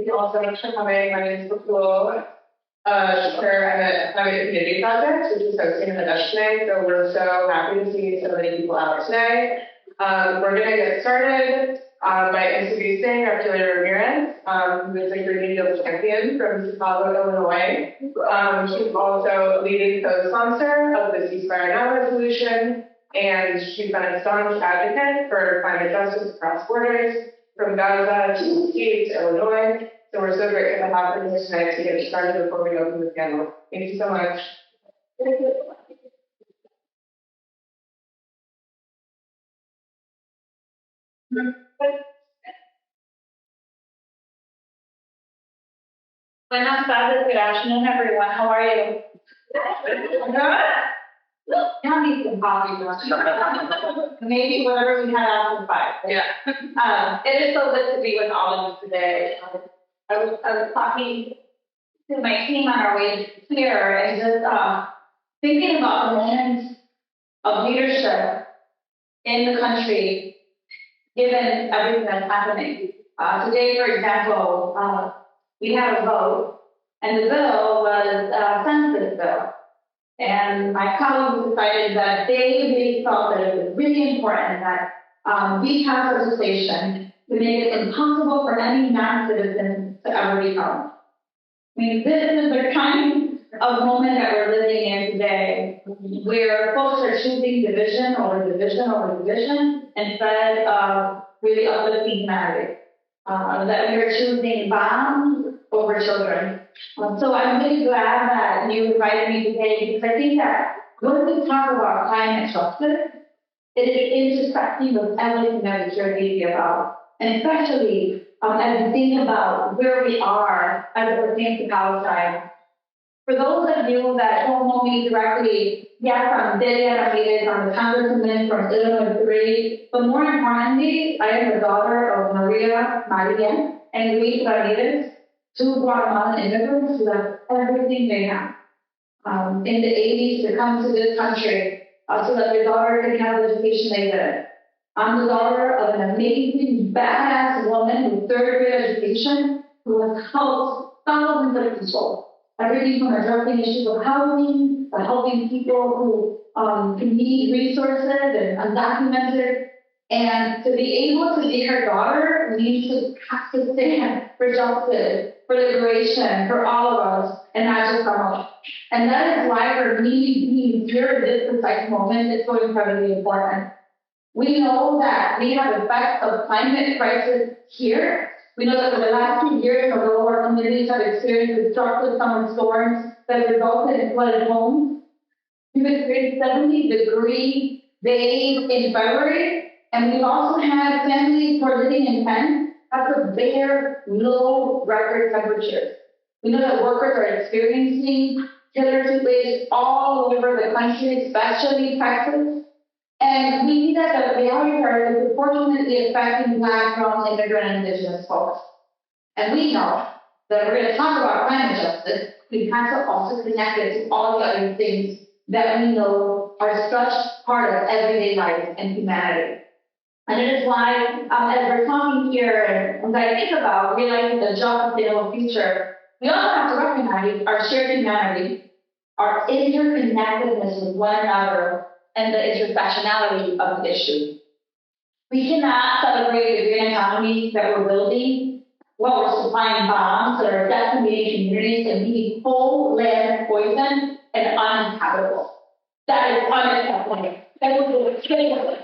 you all so much for coming. My name is Bakul. I'm at Private Community Project, which is hosting an event today. So we're so happy to see so many people out today. We're going to get started by introducing our Delia Ramirez, who is a Green Deal champion from Chicago, Illinois. She's also leading co-sponsor of the ceasefire now resolution, and she's been a staunch advocate for climate justice across borders, from Gaza to Kiev to Illinois. So we're so grateful to have her here tonight to get started before we open the panel. Thank you so much. Buenas tardes, good afternoon, everyone. How are you? Good? Y'all need some coffee. Maybe whatever we had after 5. Yeah. It is so good to be with all of you today. I was talking to my team on our way here and just thinking about the moments of leadership in the country, given everything that's happening. Today, for example, we had a vote, and the bill was a census bill. And my colleagues decided that they really felt that it was really important that we pass legislation to make it impossible for any non-citizen to ever become. I mean, this is the kind of moment that we're living in today, where folks are choosing division over division over division instead of really uplifting humanity. That we are choosing bombs over children. So I'm really glad that you invited me today, because I think that when we talk about climate justice, it is intersecting with everything that we care deeply about, and especially as we think about where we are as it pertains to Palestine. For those of you that don't know me directly, yes, I'm Delia Ramirez, I'm a congresswoman from Illinois 3, but more importantly, I am the daughter of Maria and Luis Ramirez, 2 Guatemalan immigrants who left everything they have in the 80s to come to this country so that their daughter could have the education they did. I'm the daughter of an amazing, badass woman with 3rd grade education who has helped thousands of people. Everything from addressing issues of housing, helping people who need resources and undocumented. And to be able to be her daughter means to have to stand for justice, for liberation, for all of us, and not just some of us. And that is why for me, being here at this precise moment is so incredibly important. We know that we have effects of climate crisis here. We know that for the last 2 years, although our communities have experienced destructive summer storms that resulted in flooded homes, we've experienced 70-degree days in February, and we've also had families who are living in tents at the bare, low record temperatures. We know that workers are experiencing killer heat waves all over the country, especially Texas. And we see that the realities are disproportionately affecting Black, brown, immigrant, and indigenous folks. And we know that we're going to talk about climate justice. We have to also connect it to all the other things that we know are such part of everyday life and humanity. And it is why, as we're talking here, and as I think about realizing the just sustainable future, we also have to recognize our shared humanity, our interconnectedness with one another, and the intersectionality of the issue. We cannot celebrate the green economy that we're building while we're supplying bombs that are decimating communities and leaving whole land poisoned and uninhabitable. That is unacceptable. That would be critical.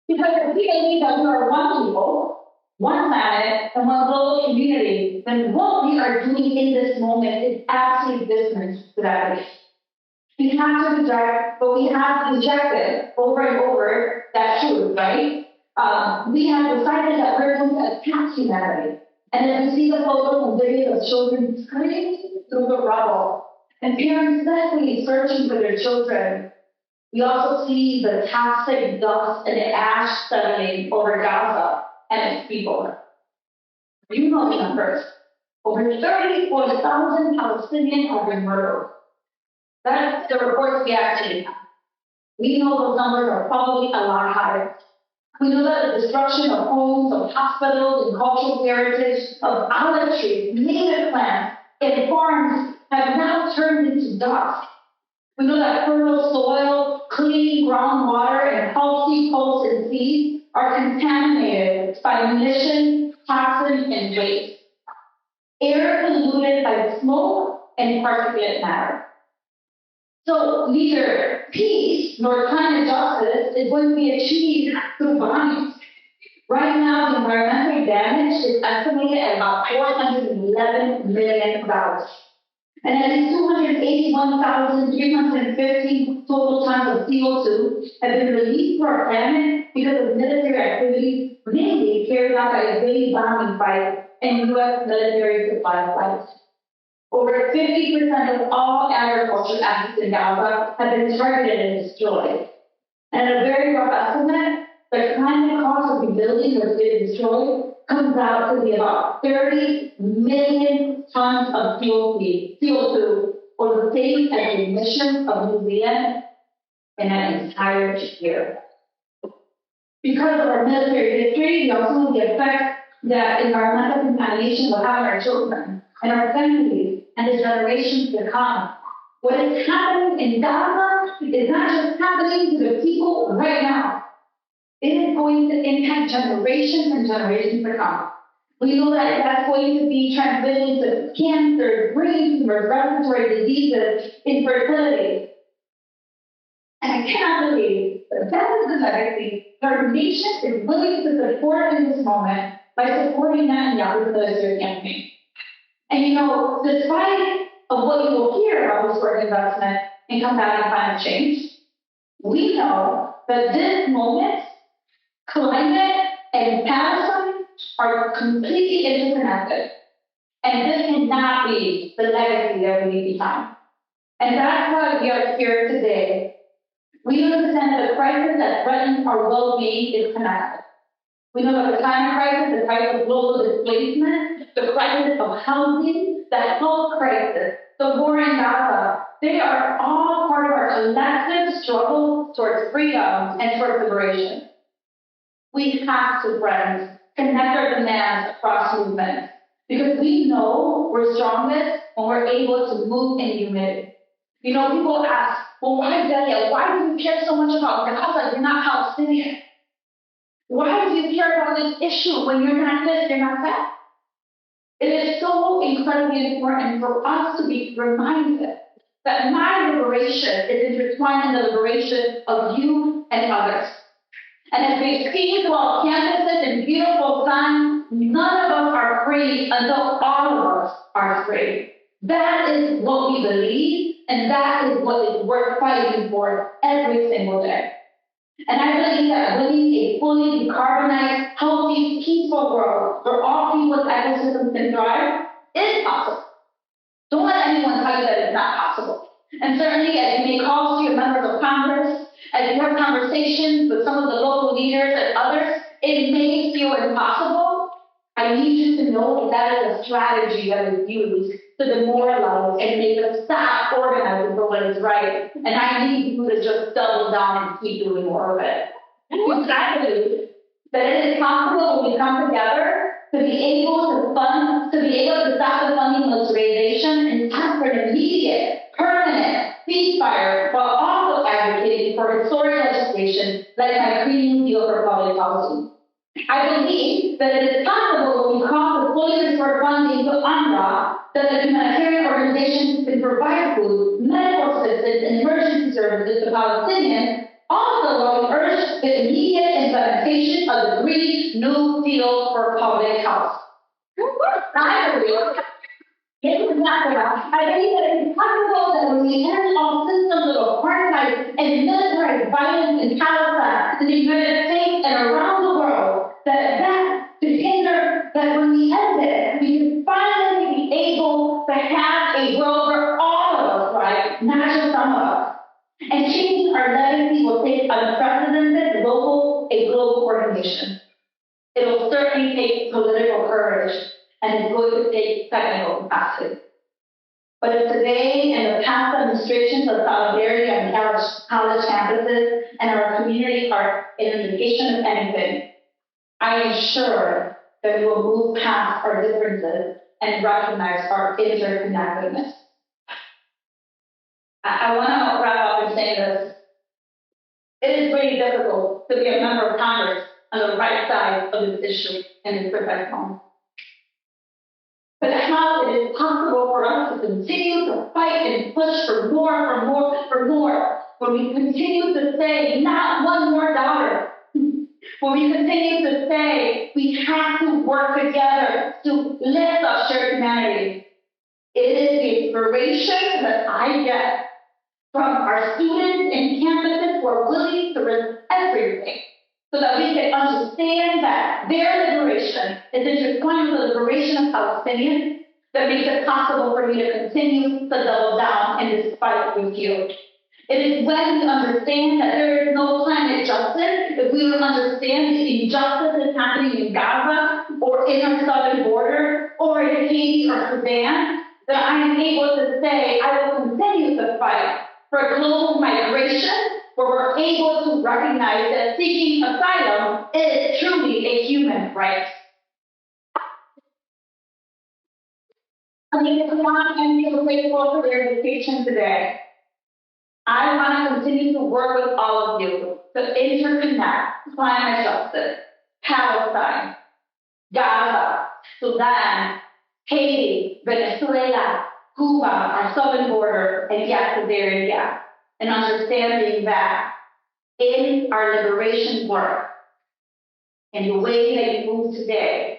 Because if we believe that we are one people, one planet, and one global community, then what we are doing in this moment is absolutely dissonant to that belief. We have to reject, but we have rejected over and over that truth, right? We have decided that we're going to attack humanity. And then we see the photos and videos of children screaming through the rubble, and parents desperately searching for their children. We also see the toxic dust and ash settling over Gaza and its people. You know the numbers. Over 34,000 Palestinians have been murdered. That's the reports we actually have. We know those numbers are probably a lot higher. We know that the destruction of homes, of hospitals, and cultural heritage, of olive trees, native plants, and farms have now turned into dust. We know that fertile soil, clean groundwater, and healthy coasts and seas are contaminated by emissions, toxins, and waste. Air polluted by smoke and particulate matter. So neither peace nor climate justice is going to be achieved through bombings. Right now, the environmental damage is estimated at about $411 million. And at least 281,315 total tons of CO2 have been released to our planet because of military activities, mainly carried out by Israeli bombing fights and U.S. military supply flights. Over 50% of all agricultural assets in Gaza have been targeted and destroyed. And at a very rough estimate, the climate cost of rebuilding what's been destroyed comes out to be about 30 million tons of CO2, or the same as the emissions of New Zealand in an entire year. Because of our military history, we also know the effect that environmental contamination will have on our children and our families and the generations to come. What is happening in Gaza is not just happening to the people right now. It is going to impact generations and generations to come. We know that that's going to be transmitted to cancer, brain tumors, respiratory diseases, infertility. And I cannot believe that that is the legacy our nation is willing to support in this moment by supporting Netanyahu's military campaign. And you know, despite of what you will hear about historic investment in combating climate change, we know that this moment, climate and Palestine are completely interconnected. And this cannot be the legacy that we leave behind. And that's why we are here today. We understand that the crisis that threatens our well-being is connected. We know that the climate crisis, the crisis of global displacement, the crisis of housing, the health crisis, the war in Gaza, they are all part of our collective struggle towards freedom and towards liberation. We have to, friends, connect our demands across movements, because we know we're strongest when we're able to move in unity. You know, people ask, well, why, Delia, why do you care so much about Gaza? You're not Palestinian. Why do you care about this issue when you're not this, you're not that? It is so incredibly important for us to be reminded that my liberation is intertwined in the liberation of you and others. And as we see throughout campuses and beautiful sun, none of us are free until all of us are free. That is what we believe, and that is what is worth fighting for every single day. And I believe that winning a fully decarbonized, healthy, peaceful world where all people's ecosystems can thrive is possible. Don't let anyone tell you that it's not possible. And certainly, as you make calls to your members of Congress, as you have conversations with some of the local leaders and others, it may feel impossible. I need you to know that that is a strategy that is used to demoralize and make us stop organizing for what is right. And I need you to just double down and keep doing more of it. Because I believe that it is possible when we come together to be able to fund, to be able to stop the funding militarization and ask for an immediate, permanent ceasefire, while also advocating for historic legislation like my Green New Deal for public policy. I believe that it is possible when we call for fully restored funding to UNRWA, that the humanitarian organizations can provide food, medical assistance, and emergency services to Palestinians, also while we urge the immediate implementation of the Green New Deal for public health. I believe it is not enough. I believe that it is possible that when we end all systems of apartheid and militarized violence in Palestine, in the United States, and around the world, that could hinder that when we end it, we can finally be able to have a world where all of us thrive, not just some of us. And changing our legacy will take unprecedented global coordination. It will certainly take political courage, and it's going to take technical capacity. But if today and the past demonstrations of solidarity on college campuses and our community are an indication of anything, I am sure that we will move past our differences and recognize our interconnectedness. I want to wrap up and say this. It is really difficult to be a member of Congress on the right side of this issue in this precise moment. But how it is possible for us to continue to fight and push for more, when we continue to say, not one more dollar, when we continue to say, we have to work together to lift up shared humanity. It is the inspiration that I get from our students and campuses who are willing to risk everything so that we can understand that their liberation is intertwined with the liberation of Palestinians that makes it possible for me to continue to double down in this fight with you. It is when we understand that there is no climate justice, if we don't understand the injustice that's happening in Gaza or in our southern border or in Haiti or Sudan, that I am able to say I will continue to fight for global migration, where we're able to recognize that seeking asylum is truly a human right. I mean, if we want to end the grateful for their invitation today, I want to continue to work with all of you to interconnect climate justice, Palestine, Gaza, Sudan, Haiti, Venezuela, Cuba, our southern border, and yes, the very gap, and understanding that in our liberation work and the way that you move today,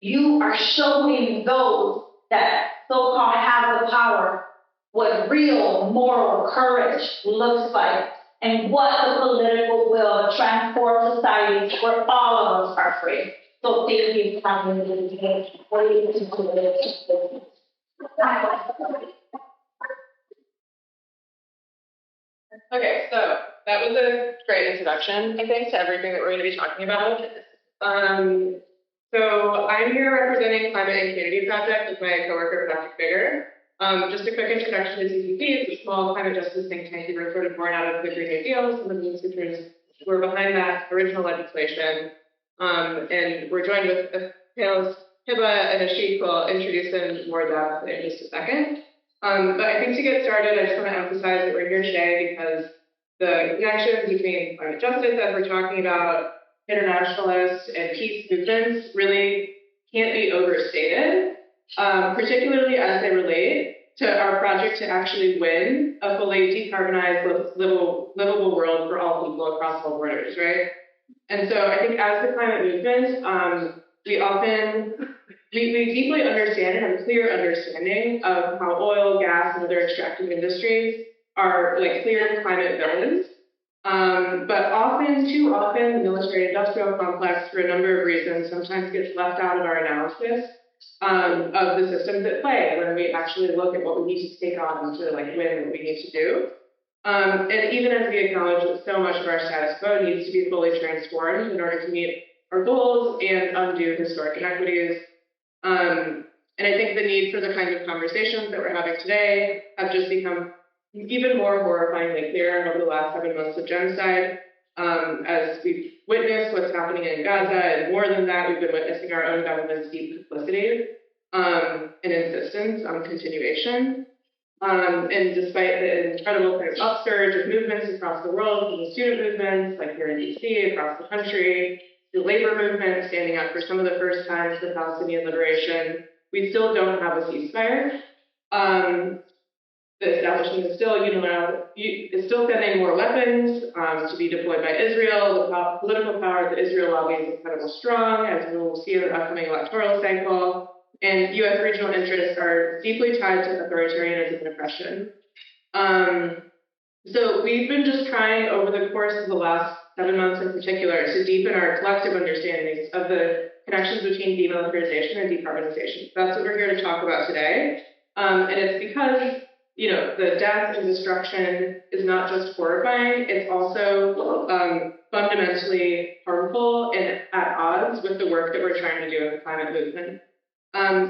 you are showing those that so-called have the power what real moral courage looks like and what the political will to transform society where all of us are free. So thank you for having me today. Okay, so that was a great introduction, I think, to everything that we're going to be talking about. So I'm here representing Climate and Community Project with my coworker, Patrick Bigger. Just a quick introduction to CCP. It's a small climate justice think tank. We were sort of born out of the Green New Deal. Some of the researchers who were behind that original legislation. And we're joined with panelists Hebah and Ashik, who I'll introduce in more depth in just a second. But I think to get started, I just want to emphasize that we're here today because the connections between climate justice, as we're talking about, internationalist and peace movements really can't be overstated. Particularly as they relate to our project to actually win a fully decarbonized, livable world for all people across all borders, right? And so I think as the climate movement, we deeply understand and have a clear understanding of how oil, gas, and other extractive industries are like clear climate villains. But too often, the military-industrial complex, for a number of reasons, sometimes gets left out of our analysis of the systems at play when we actually look at what we need to take on to like win what we need to do. And even as we acknowledge that so much of our status quo needs to be fully transformed in order to meet our goals and undo historic inequities. And I think the need for the kinds of conversations that we're having today have just become even more horrifyingly clear over the last 7 months of genocide. As we've witnessed what's happening in Gaza, and more than that, we've been witnessing our own government's deep complicity and insistence on continuation. And despite the incredible kind of upsurge of movements across the world, from the student movements, like here in DC, across the country, the labor movement standing up for some of the first times for Palestinian liberation, we still don't have a ceasefire. The establishment is still sending more weapons to be deployed by Israel. The political power of the Israel lobby is incredibly strong, as we will see in the upcoming electoral cycle. And U.S. regional interests are deeply tied to authoritarianism and oppression. So we've been just trying over the course of the last 7 months in particular to deepen our collective understandings of the connections between demilitarization and decarbonization. That's what we're here to talk about today. And it's because the death and destruction is not just horrifying, it's also fundamentally harmful and at odds with the work that we're trying to do in the climate movement.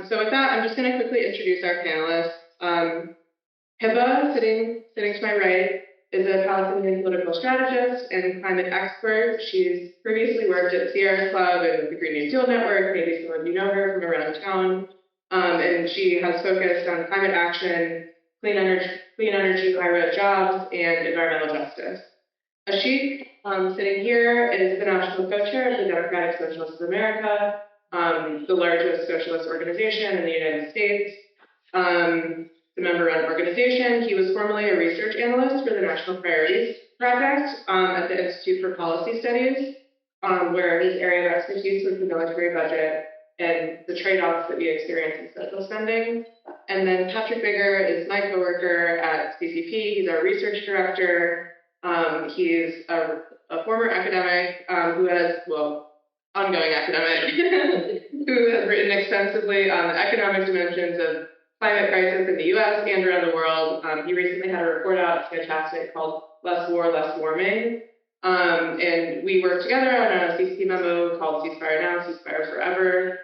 So with that, I'm just going to quickly introduce our panelists. Hebah, sitting to my right, is a Palestinian political strategist and climate expert. She's previously worked at Sierra Club and the Green New Deal Network. Maybe some of you know her from around town. And she has focused on climate action, clean energy, high-road jobs, and environmental justice. Ashik, sitting here, is the national co-chair of the Democratic Socialists of America, the largest socialist organization in the United States. The member-run organization. He was formerly a research analyst for the National Priorities Project at the Institute for Policy Studies, where his area of expertise was the military budget and the trade-offs that we experience in social spending. And then Patrick Bigger is my coworker at CCP. He's our research director. He's a former academic who has, ongoing academic, who has written extensively on the economic dimensions of climate crisis in the U.S. and around the world. He recently had a report out, it's fantastic, called Less War, Less Warming. And we worked together on a CCP memo called Ceasefire Now, Ceasefire Forever.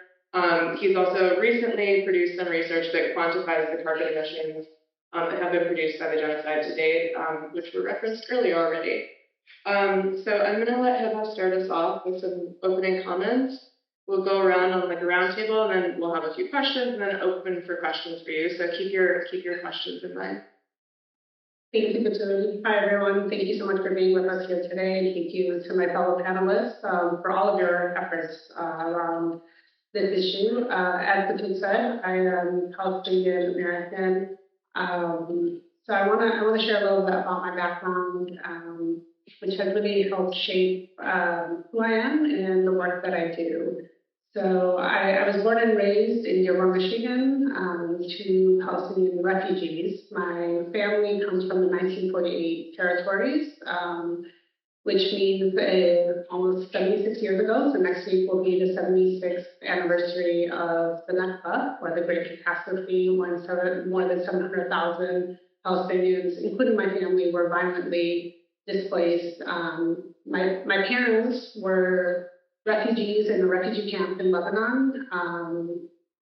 He's also recently produced some research that quantifies the carbon emissions that have been produced by the genocide to date, which were referenced earlier already. So I'm going to let Hebah start us off with some opening comments. We'll go around on like a round table, and then we'll have a few questions, and then open for questions for you. So keep your questions in mind. Thank you, Katuri. Hi, everyone. Thank you so much for being with us here today. And thank you to my fellow panelists for all of your efforts around this issue. As Katuri said, I am Palestinian American. So I want to share a little bit about my background, which has really helped shape who I am and the work that I do. So I was born and raised in Dearborn, Michigan, to Palestinian refugees. My family comes from the 1948 territories, which means almost 76 years ago. So next week will be the 76th anniversary of the Nakba, or the Great Catastrophe, when more than 700,000 Palestinians, including my family, were violently displaced. My parents were refugees in a refugee camp in Lebanon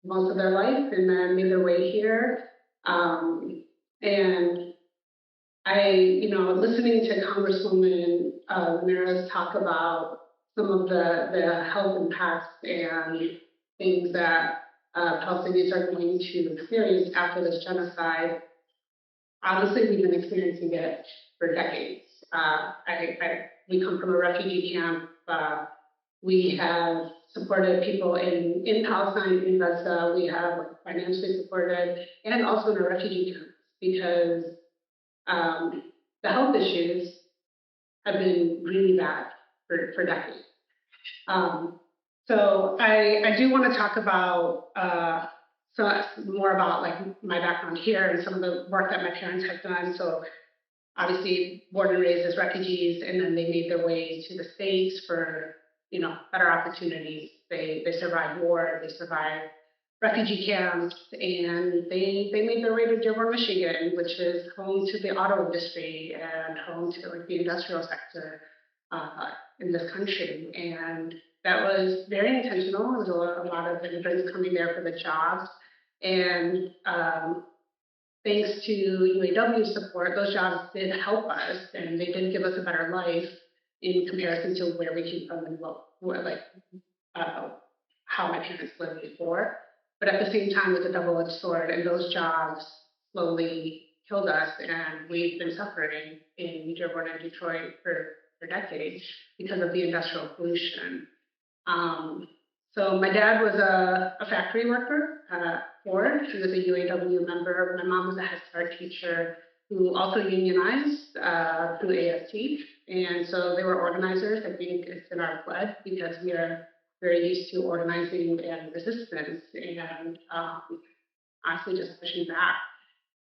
most of their life, and then made their way here. And I, listening to Congresswoman Ramirez talk about some of the health impacts and things that Palestinians are going to experience after this genocide, honestly, we've been experiencing it for decades. We come from a refugee camp. We have supported people in Palestine, in Gaza. We have financially supported, and also in the refugee camps, because the health issues have been really bad for decades. So I do want to talk about more about like my background here and some of the work that my parents have done. So obviously born and raised as refugees, and then they made their way to the States for better opportunities. They survived war, they survived refugee camps, and they made their way to Dearborn, Michigan, which is home to the auto industry and home to like the industrial sector in this country. And that was very intentional. There was a lot of immigrants coming there for the jobs, and thanks to UAW support, those jobs did help us, and they did give us a better life in comparison to where we came from and how my parents lived before. But at the same time, it's a double-edged sword, and those jobs slowly killed us, and we've been suffering in Dearborn and Detroit for decades because of the industrial pollution. So my dad was a factory worker at Ford. He was a UAW member. My mom was a Head Start teacher who also unionized through AST. And so they were organizers. I think it's in our blood because we are very used to organizing and resistance and honestly just pushing back.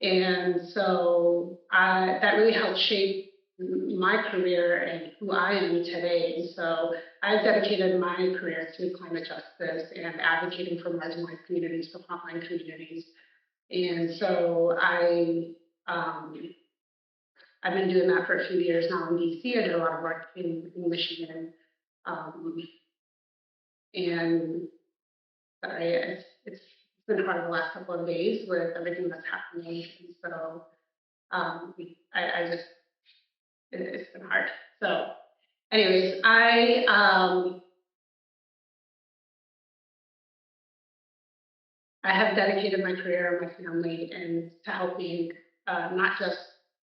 And so that really helped shape my career and who I am today. And so I've dedicated my career to climate justice and advocating for marginalized communities, for frontline communities. And so I've been doing that for a few years now in DC. I did a lot of work in Michigan. And sorry, it's it's been hard the last couple of days with everything that's happening. And so it's been hard. So anyways, I have dedicated my career and my family and to helping not just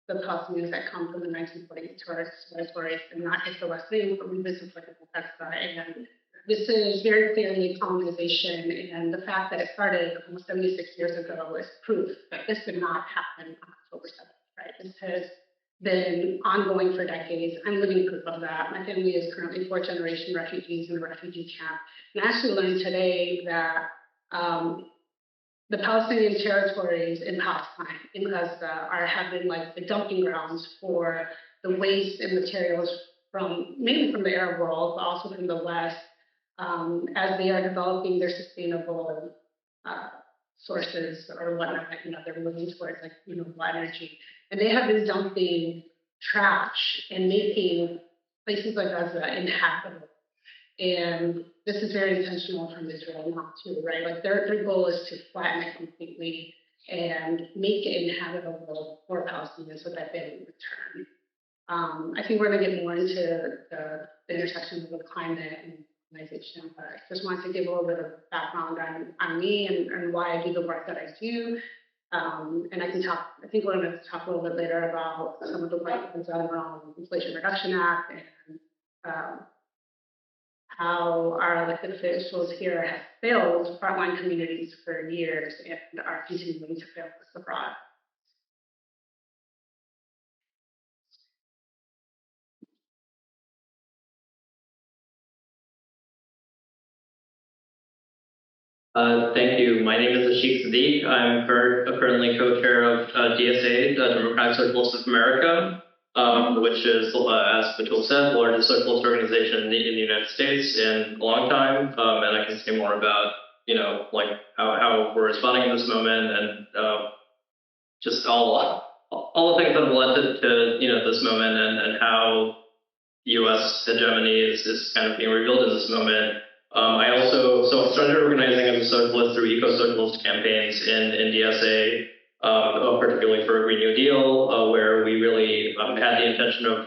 the Palestinians that come from the 1940s to our territories, and not just the West Bank, but revisit Gaza. And this is very clearly colonization, and the fact that it started almost 76 years ago is proof that this did not happen on October 7th, right? This has been ongoing for decades. I'm living proof of that. My family is currently fourth-generation refugees in a refugee camp. And I actually learned today that the Palestinian territories in Palestine, in Gaza, have been like the dumping grounds for the waste and materials mainly from the Arab world, but also from the West, as they are developing their sustainable sources or whatnot. They're moving towards renewable energy, and they have been dumping trash and making places like Gaza inhabitable. And this is very intentional from Israel now too, right? Like their goal is to flatten it completely and make it inhabitable for Palestinians so that they don't return. I think we're going to get more into the intersection of climate and colonization, but I just wanted to give a little bit of background on me and why I do the work that I do. And I think we're going to talk a little bit later about some of the work that's done around the Inflation Reduction Act and how our elected officials here have failed frontline communities for years and are continuing to fail us abroad. Thank you. My name is Ashik Siddique. I'm currently co-chair of DSA, the Democratic Socialists of America, which is, as Batul said, the largest socialist organization in the United States in a long time. And I can say more about, how we're responding in this moment and just all the things that have led to this moment and how U.S. hegemony is kind of being revealed in this moment. I started organizing as a socialist through eco-socialist campaigns in DSA, particularly for a Green New Deal, where we really had the intention of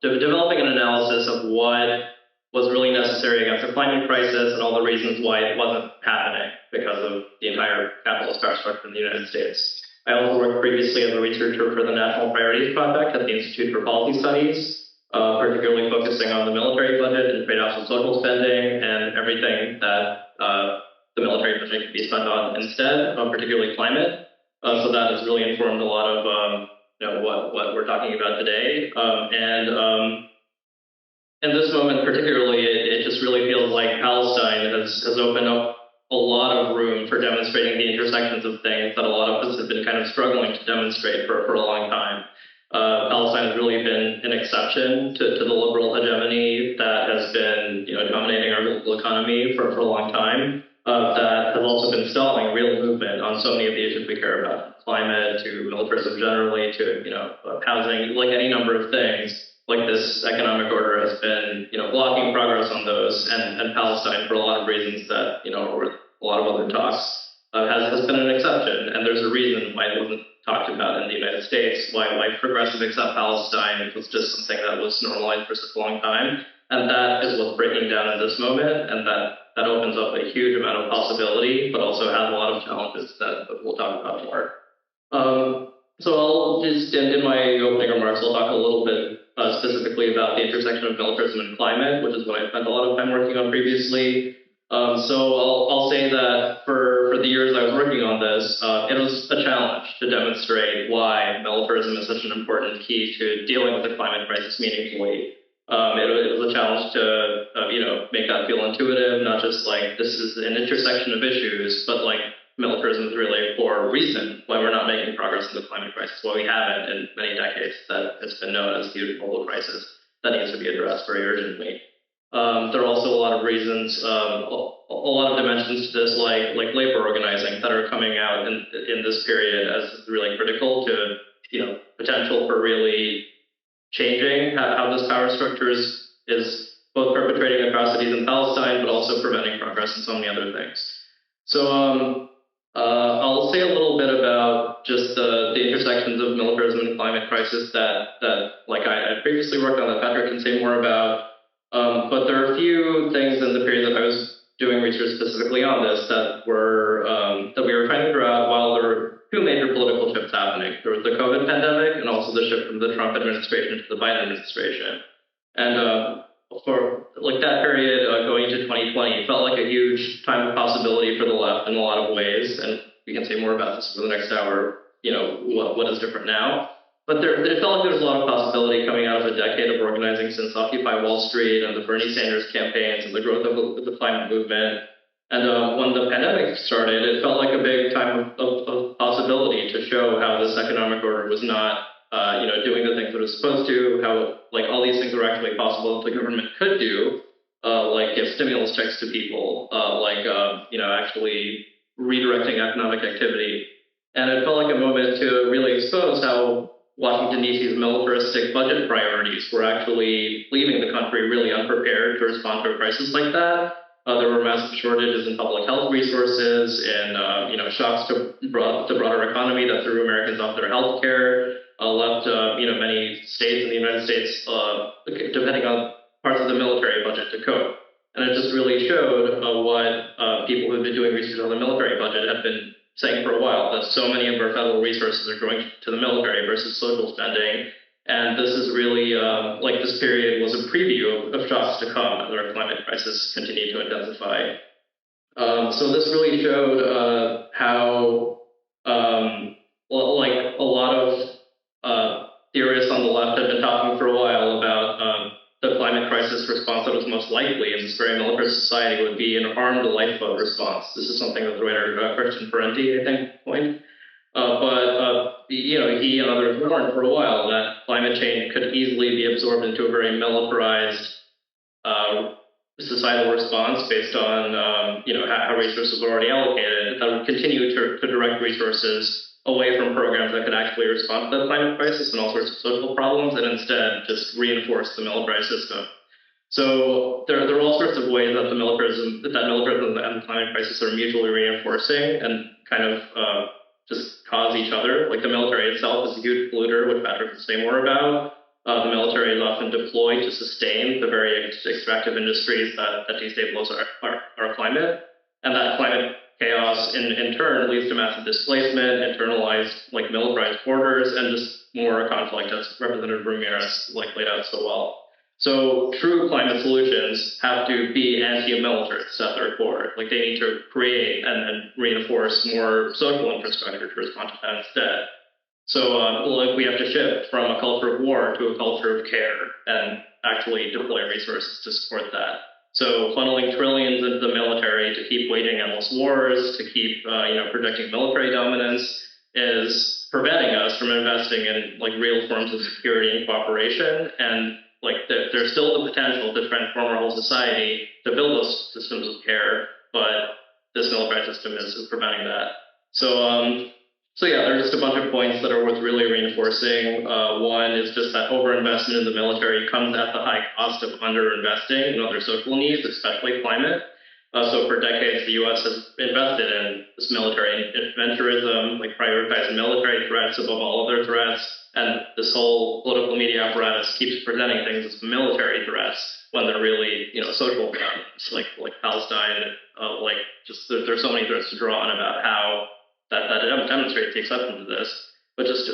developing an analysis of what was really necessary against the climate crisis and all the reasons why it wasn't happening because of the entire capitalist power structure in the United States. I also worked previously as a researcher for the National Priorities Project at the Institute for Policy Studies, particularly focusing on the military budget and trade-offs of social spending and everything that the military budget can be spent on instead, particularly climate. So that has really informed a lot of what we're talking about today. And in this moment particularly, it just really feels like Palestine has opened up a lot of room for demonstrating the intersections of things that a lot of us have been kind of struggling to demonstrate for a long time. Palestine has really been an exception to the liberal hegemony that has been dominating our local economy for a long time. That has also been stalling real movement on so many of the issues we care about, climate to militarism generally to housing, like any number of things. Like this economic order has been blocking progress on those, and Palestine, for a lot of reasons that over a lot of other talks, has been an exception. And there's a reason why it wasn't talked about in the United States, why progressives accept Palestine was just something that was normalized for such a long time. And that is what's breaking down in this moment, and that opens up a huge amount of possibility, but also has a lot of challenges that we'll talk about more. So I'll just, in my opening remarks, I'll talk a little bit specifically about the intersection of militarism and climate, which is what I spent a lot of time working on previously. So I'll say that for the years I was working on this, it was a challenge to demonstrate why militarism is such an important key to dealing with the climate crisis meaningfully. It was a challenge to make that feel intuitive, not just like this is an intersection of issues, but like militarism is really a core reason why we're not making progress in the climate crisis, why we haven't in many decades, that it's been known as the huge global crisis that needs to be addressed very urgently. There are also a lot of reasons, a lot of dimensions to this, like labor organizing, that are coming out in this period as really critical to potential for really changing how this power structure is both perpetrating atrocities in Palestine, but also preventing progress in so many other things. I'll say a little bit about just the intersections of militarism and climate crisis that like I previously worked on that Patrick can say more about. But there are a few things in the period that I was doing research specifically on this that we were trying to figure out while there were two major political shifts happening. There was the COVID pandemic and also the shift from the Trump administration to the Biden administration. And for like that period going into 2020 felt like a huge time of possibility for the left in a lot of ways, and we can say more about this for the next hour, what is different now. But it felt like there was a lot of possibility coming out of a decade of organizing since Occupy Wall Street and the Bernie Sanders campaigns and the growth of the climate movement. And when the pandemic started, it felt like a big time of possibility to show how this economic order was not doing the things that it was supposed to, how like all these things were actually possible that the government could do, like give stimulus checks to people, actually redirecting economic activity. And it felt like a moment to really expose how Washington, D.C.'s militaristic budget priorities were actually leaving the country really unprepared to respond to a crisis like that. There were massive shortages in public health resources and shocks to the broader economy that threw Americans off their health care, left many states in the United States depending on parts of the military budget to cope. And it just really showed what people who've been doing research on the military budget have been saying for a while, that so many of our federal resources are going to the military versus social spending. And this is really, this period was a preview of shocks to come as our climate crisis continued to intensify. So this really showed how, a lot of theorists on the left have been talking for a while about the climate crisis response that was most likely in this very militarist society would be an armed lifeboat response. This is something that the writer Christian Parenti, I think, coined. He and others warned for a while that climate change could easily be absorbed into a very militarized societal response based on how resources were already allocated that would continue to direct resources away from programs that could actually respond to the climate crisis and all sorts of social problems, and instead just reinforce the militarized system. So there are all sorts of ways that militarism and the climate crisis are mutually reinforcing and kind of just cause each other. Like the military itself is a huge polluter, which Patrick will say more about. The military is often deployed to sustain the very extractive industries that destabilize our climate. And that climate chaos in turn leads to massive displacement, internalized militarized borders, and just more conflict, as Representative Ramirez laid out so well. So true climate solutions have to be anti-militarist at their core. They need to create and reinforce more social infrastructure to respond to that instead. So we have to shift from a culture of war to a culture of care and actually deploy resources to support that. So funneling trillions into the military to keep waging endless wars, to keep projecting military dominance is preventing us from investing in real forms of security and cooperation. And there's still the potential to transform our whole society to build those systems of care, but this military system is preventing that. So yeah, there's just a bunch of points that are worth really reinforcing. One is just that overinvestment in the military comes at the high cost of underinvesting in other social needs, especially climate. So for decades, the U.S. has invested in this military adventurism, prioritizing military threats above all other threats, and this whole political media apparatus keeps presenting things as military threats when they're really, social threats, like Palestine. There's so many threats to draw on about how that demonstrates the exception to this. But just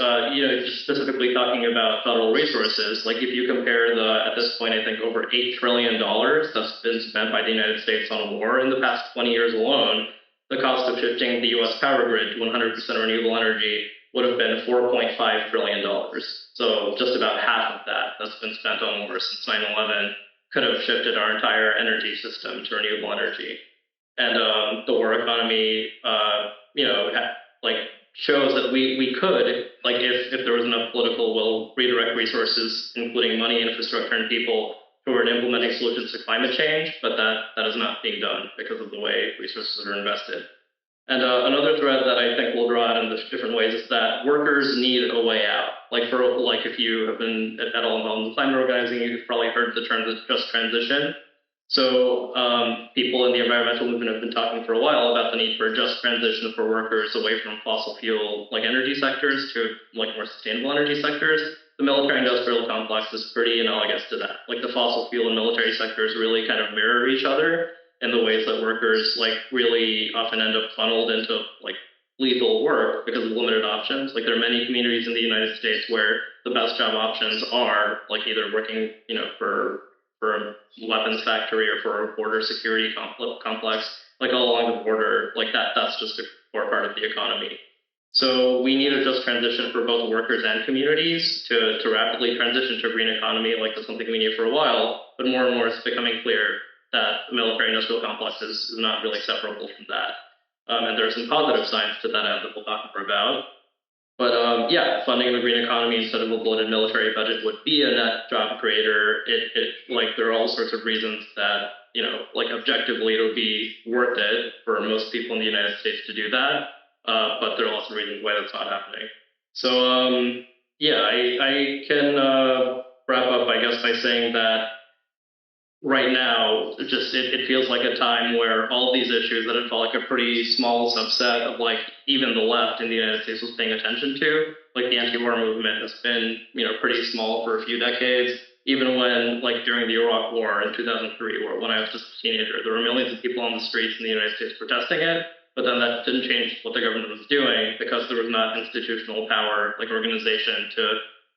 specifically talking about federal resources, if you compare at this point, I think over $8 trillion that's been spent by the United States on war in the past 20 years alone, the cost of shifting the U.S. power grid to 100% renewable energy would have been $4.5 trillion. So just about half of that's been spent on war since 9/11 could have shifted our entire energy system to renewable energy. And the war economy, shows that we could, if there was enough political will, redirect resources, including money, infrastructure, and people toward implementing solutions to climate change, but that is not being done because of the way resources are invested. And another thread that I think we'll draw out in different ways is that workers need a way out. If you have been at all involved in climate organizing, you've probably heard the term just transition. So people in the environmental movement have been talking for a while about the need for a just transition for workers away from fossil fuel like energy sectors to like more sustainable energy sectors. The military-industrial complex is pretty analogous to that. Like the fossil fuel and military sectors really kind of mirror each other in the ways that workers like really often end up funneled into like lethal work because of limited options. Like there are many communities in the United States where the best job options are like either working, for a weapons factory or for a border security complex, like all along the border, like that's just a core part of the economy. So we need a just transition for both workers and communities to rapidly transition to a green economy. Like that's something we need for a while, but more and more it's becoming clear that the military-industrial complex is not really separable from that. And there are some positive signs to that end that we'll talk more about. But funding the green economy instead of a bloated military budget would be a net job creator. There are all sorts of reasons that, objectively it would be worth it for most people in the United States to do that. But there are also reasons why that's not happening. So, I can wrap up, I guess, by saying that right now, it feels like a time where all these issues that had felt like a pretty small subset of like even the left in the United States was paying attention to, like the anti-war movement has been, pretty small for a few decades. Even when, like during the Iraq War in 2003, or when I was just a teenager, there were millions of people on the streets in the United States protesting it. But then that didn't change what the government was doing because there was not institutional power, like organization to,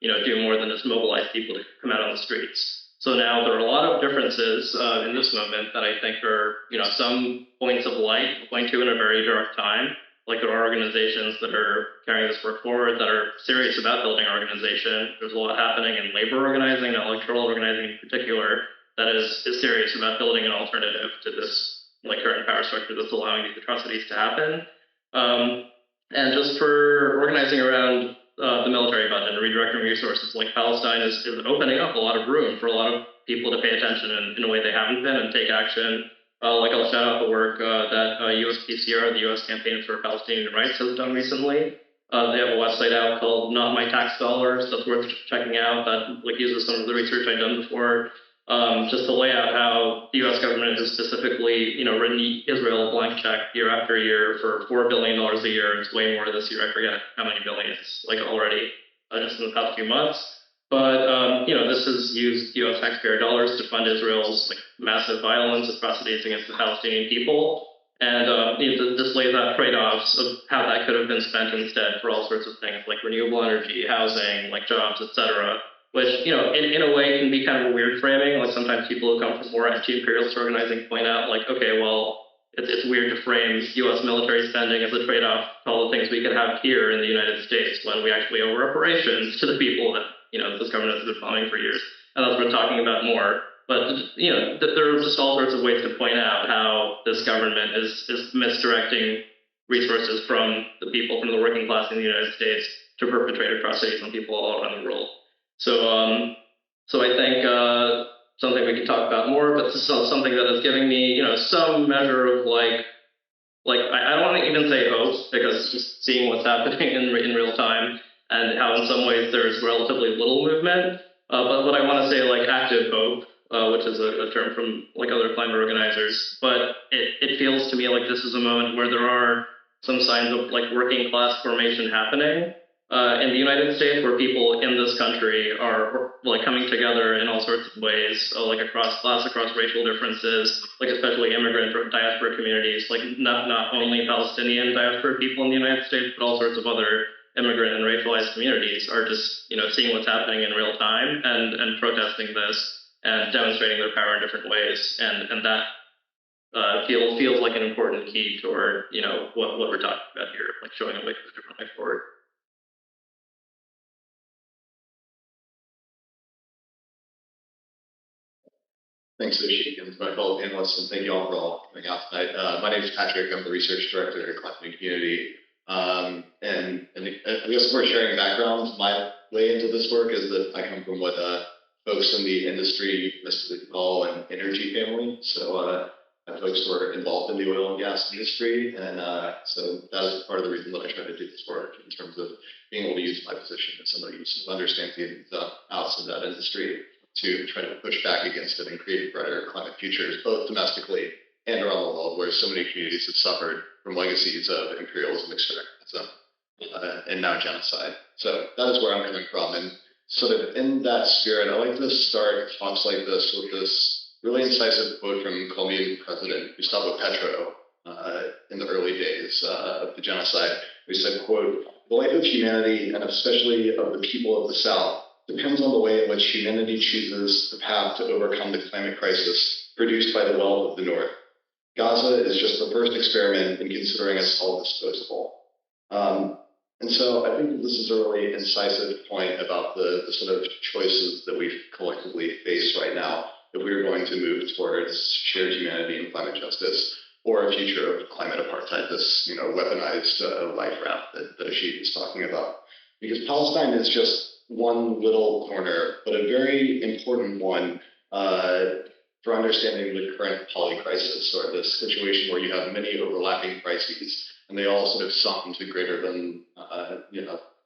do more than just mobilize people to come out on the streets. So now there are a lot of differences in this moment that I think are, some points of light to point to in a very dark time. Like there are organizations that are carrying this work forward that are serious about building organization. There's a lot happening in labor organizing and electoral organizing in particular that is serious about building an alternative to this like current power structure that's allowing these atrocities to happen. And just for organizing around the military budget and redirecting resources, like Palestine is opening up a lot of room for a lot of people to pay attention in a way they haven't been and take action. I'll shout out the work that USPCR, the U.S. Campaign for Palestinian Rights, has done recently. They have a website out called Not My Tax Dollars that's worth checking out that uses some of the research I've done before. Just to lay out how the U.S. government has specifically, written Israel a blank check year after year for $4 billion a year. It's way more this year. I forget how many billions, already, just in the past few months. But, this has used U.S. taxpayer dollars to fund Israel's massive violence, atrocities against the Palestinian people. And this lays out trade-offs of how that could have been spent instead for all sorts of things like renewable energy, housing, jobs, etc., which, in a way can be kind of a weird framing. Like sometimes people who come from more anti-imperialist organizing point out okay, well, it's weird to frame U.S. military spending as a trade-off to all the things we could have here in the United States when we actually owe reparations to the people that, this government has been funding for years. And that's what we're talking about more. But, there are just all sorts of ways to point out how this government is misdirecting resources from the people, from the working class in the United States to perpetrate atrocities on people all around the world. So I think something we can talk about more, but this is something that is giving me, some measure of I don't want to even say hope, because just seeing what's happening in real time and how in some ways there's relatively little movement. But what I want to say active hope, which is a term from other climate organizers. But it feels to me like this is a moment where there are some signs of working class formation happening. In the United States, where people in this country are coming together in all sorts of ways, across class, across racial differences, especially immigrant or diaspora communities, not only Palestinian diaspora people in the United States, but all sorts of other immigrant and racialized communities are just seeing what's happening in real time and protesting this and demonstrating their power in different ways, and that feels like an important key toward what we're talking about here, showing a different way forward. Thanks, Ashik, and my fellow panelists, and thank you all for coming out tonight. My name is Patrick. I'm the research director at Climate Community. And I guess before sharing background, my way into this work is that I come from what folks in the industry euphemistically call an energy family. So I have folks who are involved in the oil and gas industry, and so that is part of the reason that I try to do this work in terms of being able to use my position as somebody who understands the ins and outs of that industry. to try to push back against it and create brighter climate futures, both domestically and around the world, where so many communities have suffered from legacies of imperialism, extractivism, and now genocide. So that is where I'm coming from. And sort of in that spirit, I like to start talks like this with this really incisive quote from Colombian President Gustavo Petro in the early days of the genocide. He said, quote, "The life of humanity, and especially of the people of the South, depends on the way in which humanity chooses the path to overcome the climate crisis produced by the wealth of the North. Gaza is just the first experiment in considering us all disposable." And so I think this is a really incisive point about the sort of choices that we collectively face right now if we are going to move towards shared humanity and climate justice, or a future of climate apartheid, this weaponized life raft that Ashik is talking about. Because Palestine is just one little corner, but a very important one for understanding the current polycrisis, or this situation where you have many overlapping crises, and they all sort of sum to greater than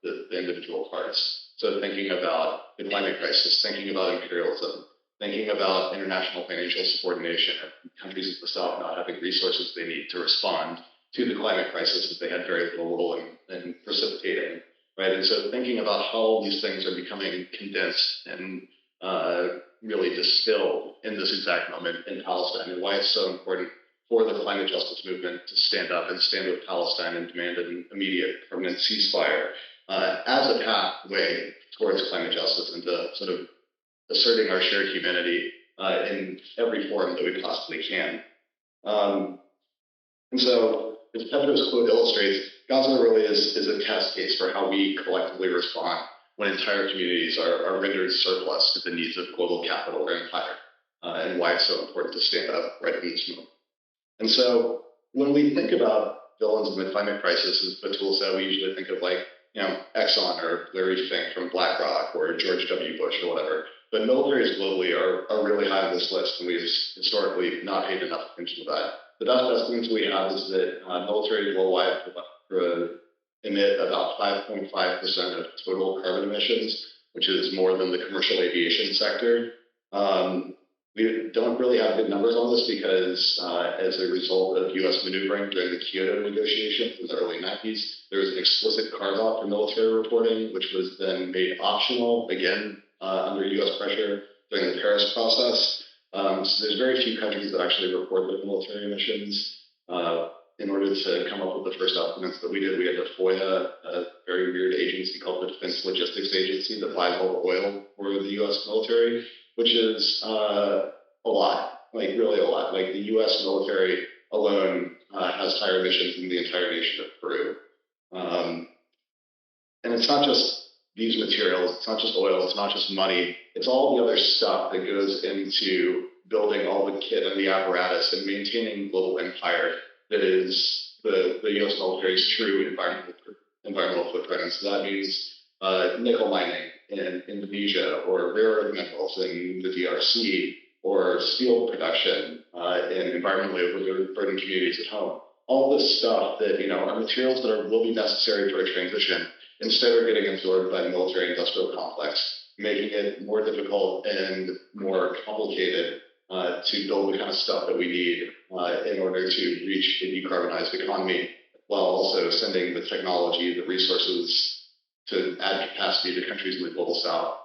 the individual parts. So thinking about the climate crisis, thinking about imperialism, thinking about international financial subordination, and countries of the South not having resources they need to respond to the climate crisis that they had very little role in precipitating, right? And so thinking about how all these things are becoming condensed and really distilled in this exact moment in Palestine, and why it's so important for the climate justice movement to stand up and stand with Palestine and demand an immediate permanent ceasefire as a pathway towards climate justice, and to sort of asserting our shared humanity in every form that we possibly can. And so, as Petro's quote illustrates, Gaza really is a test case for how we collectively respond when entire communities are rendered surplus to the needs of global capital or empire, and why it's so important to stand up right in this moment. And so, when we think about villains in the climate crisis, as Batul said, we usually think of Exxon or Larry Fink from BlackRock or George W. Bush or whatever. But militaries globally are really high on this list, and we've historically not paid enough attention to that. The best estimates we have is that militaries worldwide emit about 5.5% of total carbon emissions, which is more than the commercial aviation sector. We don't really have good numbers on this because as a result of U.S. maneuvering during the Kyoto negotiations in the early 90s, there was an explicit carve-out for military reporting, which was then made optional, again, under U.S. pressure during the Paris process. So there's very few countries that actually report their military emissions. In order to come up with the first estimates that we did, we had to FOIA a very weird agency called the Defense Logistics Agency that buys all the oil for the U.S. military, which is a lot, really a lot. The U.S. military alone has higher emissions than the entire nation of Peru. And it's not just these materials, it's not just oil, it's not just money, it's all the other stuff that goes into building all the kit and the apparatus and maintaining global empire that is the U.S. military's true environmental footprint. And so that means nickel mining in Indonesia, or rare earth minerals in the DRC, or steel production in environmentally overburdened communities at home. All this stuff that are materials that will be necessary for a transition, instead are getting absorbed by the military-industrial complex, making it more difficult and more complicated to build the kind of stuff that we need in order to reach a decarbonized economy, while also sending the technology, the resources to add capacity to countries in the global South,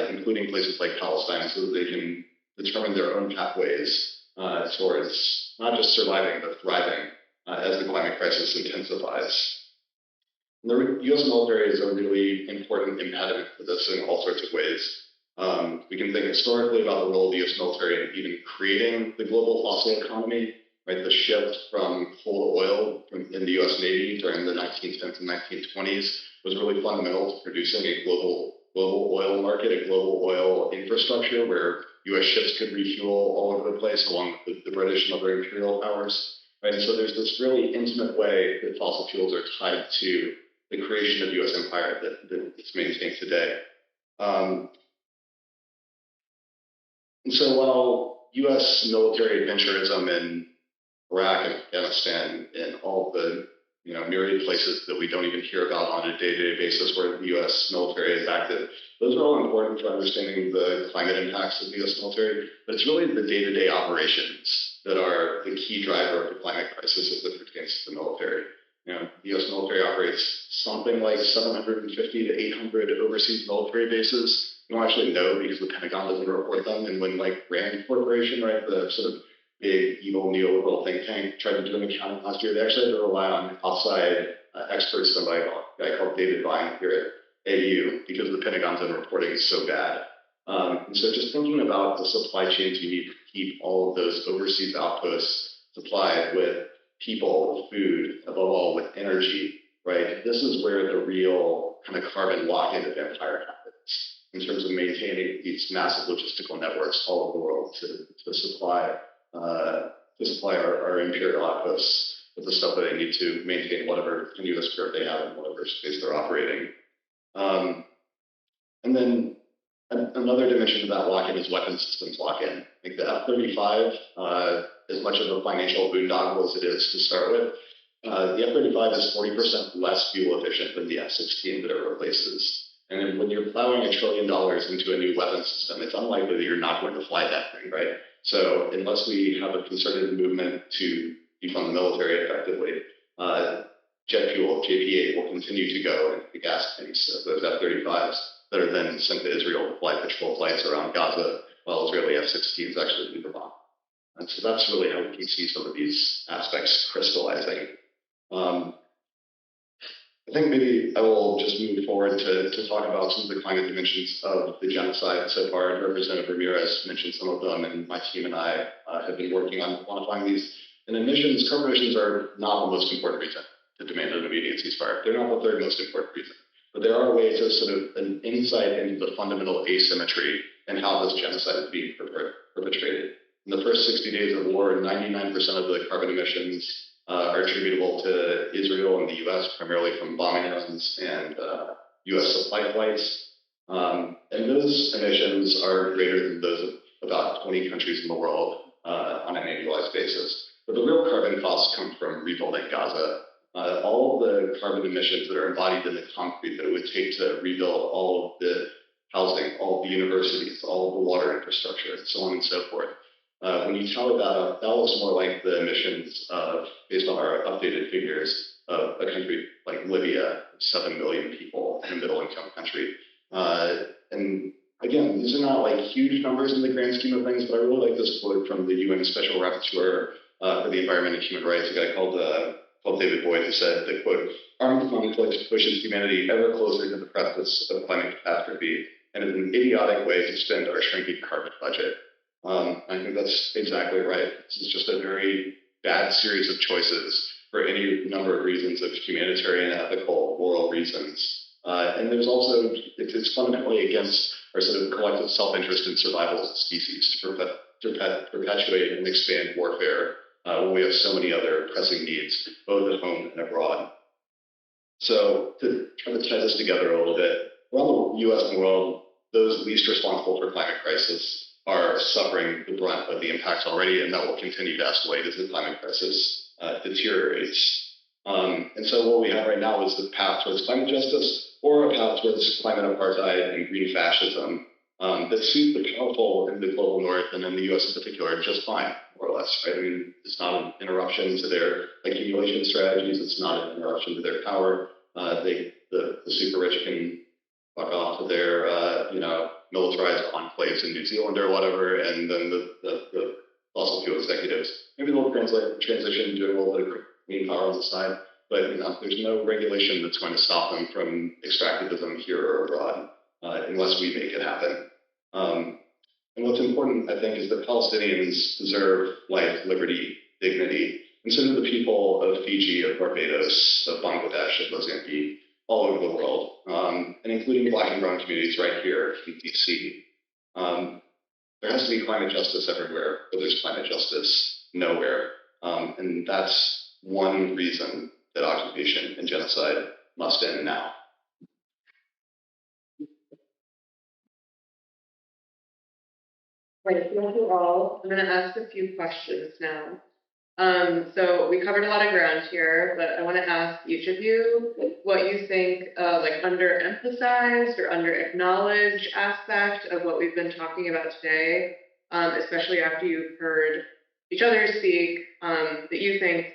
including places like Palestine, so that they can determine their own pathways towards not just surviving, but thriving as the climate crisis intensifies. And the U.S. military is a really important impediment for this in all sorts of ways. We can think historically about the role of the U.S. military in even creating the global fossil economy, right? The shift from coal to oil in the U.S. Navy during the 1910s and 1920s was really fundamental to producing a global oil market, a global oil infrastructure where U.S. ships could refuel all over the place, along with the British and other imperial powers. Right? And so there's this really intimate way that fossil fuels are tied to the creation of U.S. empire that it's maintained today. And so while U.S. military adventurism in Iraq and Afghanistan and all the myriad places that we don't even hear about on a day-to-day basis where the U.S. military is active. Those are all important for understanding the climate impacts of the U.S. military, but it's really the day-to-day operations that are the key driver of the climate crisis as it pertains to the military. The U.S. military operates something like 750 to 800 overseas military bases. We don't actually know because the Pentagon doesn't report them. And when Rand Corporation, right, the sort of big evil neoliberal think tank, tried to do an accounting last year, they actually had to rely on outside experts, a guy called David Vine here at AU, because the Pentagon's own reporting is so bad. And so just thinking about the supply chains you need to keep all of those overseas outposts supplied with people, with food, above all with energy, right? This is where the real kind of carbon lock-in of empire happens in terms of maintaining these massive logistical networks all over the world to supply our imperial outposts with the stuff that they need to maintain whatever continuous spirit they have in whatever space they're operating. And then another dimension of that lock-in is weapons systems lock-in. Like the F-35, as much of a financial boondoggle as it is to start with, the F-35 is 40% less fuel efficient than the F-16 that it replaces. And then when you're plowing $1 trillion into a new weapons system, it's unlikely that you're not going to fly that thing, right? So unless we have a concerted movement to defund the military effectively, jet fuel, JP-8, will continue to go into the gas tanks of those F-35s that are then sent to Israel to fly patrol flights around Gaza, while Israeli F-16s actually leave the bomb. And so that's really how we can see some of these aspects crystallizing. I think maybe I will just move forward to talk about some of the climate dimensions of the genocide so far. And Representative Ramirez mentioned some of them, and my team and I have been working on quantifying these. And emissions, carbon emissions are not the most important reason to demand an immediate ceasefire. They're not the third most important reason. But there are ways of sort of an insight into the fundamental asymmetry and how this genocide is being perpetrated. In the first 60 days of war, 99% of the carbon emissions are attributable to Israel and the U.S., primarily from bombing runs and U.S. supply flights. And those emissions are greater than those of about 20 countries in the world on an annualized basis. But the real carbon costs come from rebuilding Gaza. All the carbon emissions that are embodied in the concrete that it would take to rebuild all of the housing, all of the universities, all of the water infrastructure, and so on and so forth. When you tally that up, that looks more like the emissions of, based on our updated figures, of a country like Libya, 7 million people in a middle-income country. And again, these are not huge numbers in the grand scheme of things, but I really like this quote from the UN Special Rapporteur for the Environment and Human Rights, a guy called David Boyd, who said that, quote, "Armed conflict pushes humanity ever closer to the precipice of climate catastrophe and is an idiotic way to spend our shrinking carbon budget." I think that's exactly right. This is just a very bad series of choices for any number of reasons of humanitarian, ethical, moral reasons. And there's also, it's fundamentally against our sort of collective self-interest and survival as a species to perpetuate and expand warfare when we have so many other pressing needs, both at home and abroad. So to try to tie this together a little bit, around the U.S. and world, those least responsible for climate crisis are suffering the brunt of the impacts already, and that will continue to escalate as the climate crisis deteriorates. And so what we have right now is the path towards climate justice or a path towards climate apartheid and green fascism that suit the powerful in the global north and in the U.S. in particular just fine, more or less, right? I mean, it's not an interruption to their accumulation strategies. It's not an interruption to their power. The super rich can fuck off to their, militarized enclaves in New Zealand or whatever, and then the fossil fuel executives, maybe they'll transition, do a little bit of clean power on the side, but there's no regulation that's going to stop them from extractivism here or abroad unless we make it happen. And what's important, I think, is that Palestinians deserve life, liberty, dignity, and so do the people of Fiji, of Barbados, of Bangladesh, of Mozambique, all over the world, and including Black and brown communities right here in DC. There has to be climate justice everywhere, but there's climate justice nowhere. And that's one reason that occupation and genocide must end now. Right, thank you all. I'm going to ask a few questions now. So we covered a lot of ground here, but I want to ask each of you what you think like underemphasized or under-acknowledged aspect of what we've been talking about today, especially after you've heard each other speak, that you think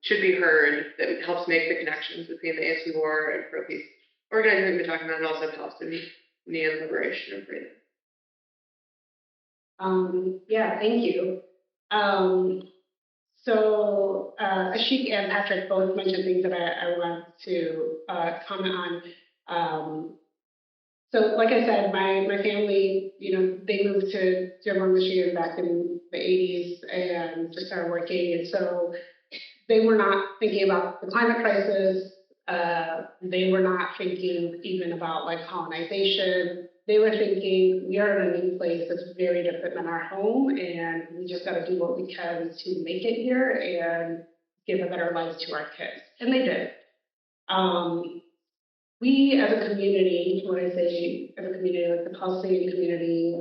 should be heard, that helps make the connections between the anti-war and pro-peace organizing we've been talking about, and also Palestinian liberation and freedom. Yeah, thank you. So Ashik and Patrick both mentioned things that I want to comment on. So like I said, my family, they moved to Dearborn, Michigan back in the 80s and just started working. And so they were not thinking about the climate crisis. They were not thinking even about like colonization. They were thinking, we are in a new place that's very different than our home, and we just got to do what we can to make it here and give a better life to our kids. And they did. We as a community, when I say as a community, like the Palestinian community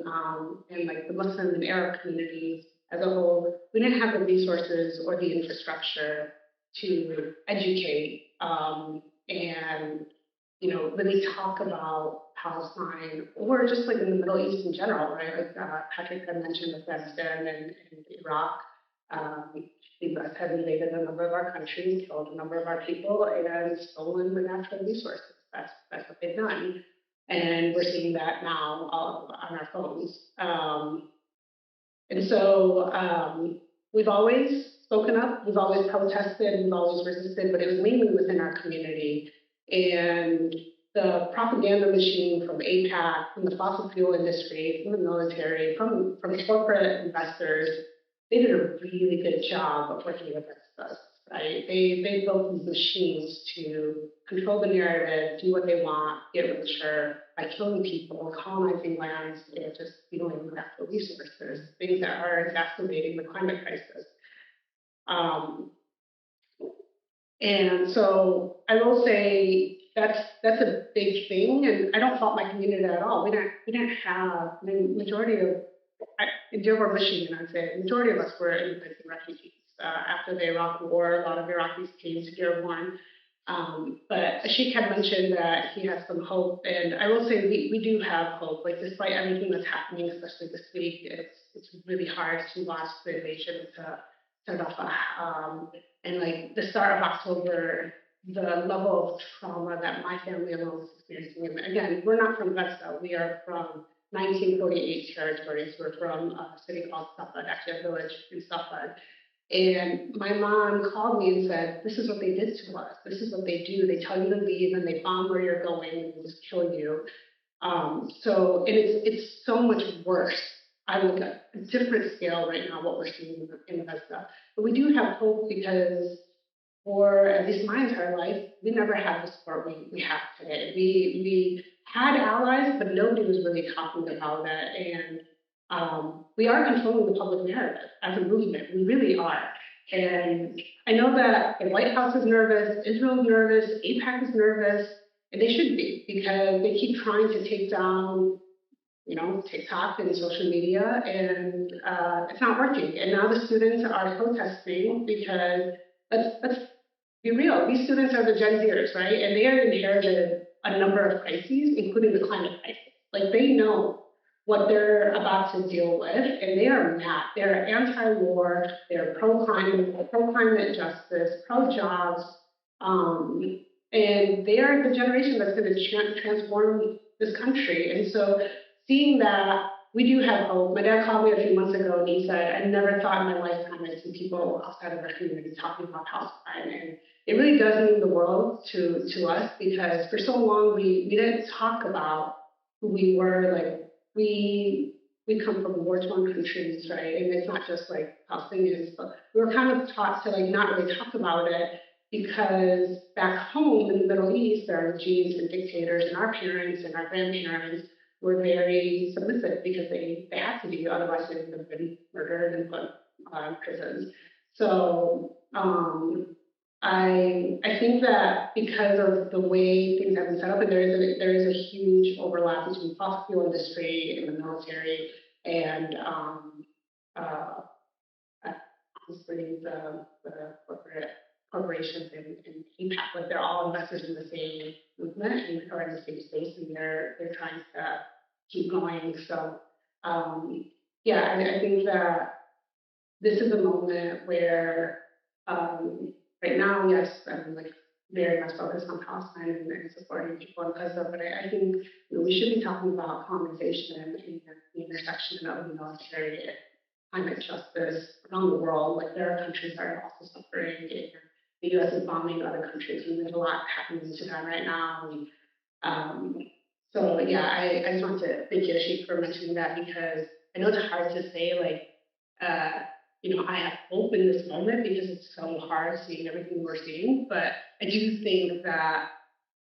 and like the Muslim and Arab communities as a whole, we didn't have the resources or the infrastructure to educate and really talk about Palestine or just like in the Middle East in general, right? Like Patrick had mentioned Afghanistan and Iraq. The U.S. has invaded a number of our countries, killed a number of our people, and stolen the natural resources. That's what they've done. And we're seeing that now on our phones. And so we've always spoken up, we've always protested, we've always resisted, but it was mainly within our community. And the propaganda machine from APAC, from the fossil fuel industry, from the military, from corporate investors, they did a really good job of working against us, right? They built these machines to control the narrative, do what they want, get richer by killing people, colonizing lands, and just stealing natural resources, things that are exacerbating the climate crisis. And so I will say that's a big thing, and I don't fault my community at all. We didn't have the majority of in Dearborn, Michigan, I'd say the majority of us were immigrants and refugees. After the Iraq War, a lot of Iraqis came to Dearborn. But Ashik had mentioned that he has some hope, and I will say we do have hope. Like despite everything that's happening, especially this week, it's really hard to watch the invasion to Rafah. And like the start of October, the level of trauma that my family alone is experiencing. And again, we're not from Gaza. We are from 1948 territories. We're from a city called Safed, actually a village in Safed. And my mom called me and said, this is what they did to us. This is what they do. They tell you to leave and they bomb where you're going and they just kill you. And it's so much worse. I look at a different scale right now, what we're seeing in Gaza. But we do have hope because for at least my entire life, we never had the support we have today. We had allies, but nobody was really talking about it. And we are controlling the public narrative as a movement. We really are. And I know that the White House is nervous, Israel is nervous, AIPAC is nervous, and they should be because they keep trying to take down TikTok and social media, and it's not working. And now the students are protesting because let's be real. These students are the Gen Zers, right? And they have inherited a number of crises, including the climate crisis. Like they know what they're about to deal with, and they are mad. They're anti-war, they're pro-climate justice, pro-jobs, and they are the generation that's going to transform this country. And so seeing that, we do have hope. My dad called me a few months ago and he said, I never thought in my lifetime I'd see people outside of our community talking about Palestine. And it really does mean the world to us because for so long we didn't talk about who we were. Like we come from war-torn countries, right? And it's not just like Palestinians, but we were kind of taught to like not really talk about it because back home in the Middle East, there are regimes and dictators, and our parents and our grandparents were very submissive because they had to be, otherwise they would have been murdered and put in prisons. So I think that because of the way things have been set up, and there is a huge overlap between the fossil fuel industry and the military and obviously the corporations and Hebah, like they're all investors in the same movement or in the same space, and they're trying to keep going. So yeah, I think that this is a moment where right now, yes, I'm like very much focused on Palestine and supporting people in Gaza, but I think we should be talking about colonization and the intersection of military and climate justice around the world. Like there are countries that are also suffering, and the U.S. is bombing other countries, and there's a lot happening in Sudan right now. So yeah, I just want to thank you, Ashik, for mentioning that, because I know it's hard to say like. I have hope in this moment because it's so hard seeing everything we're seeing. But I do think that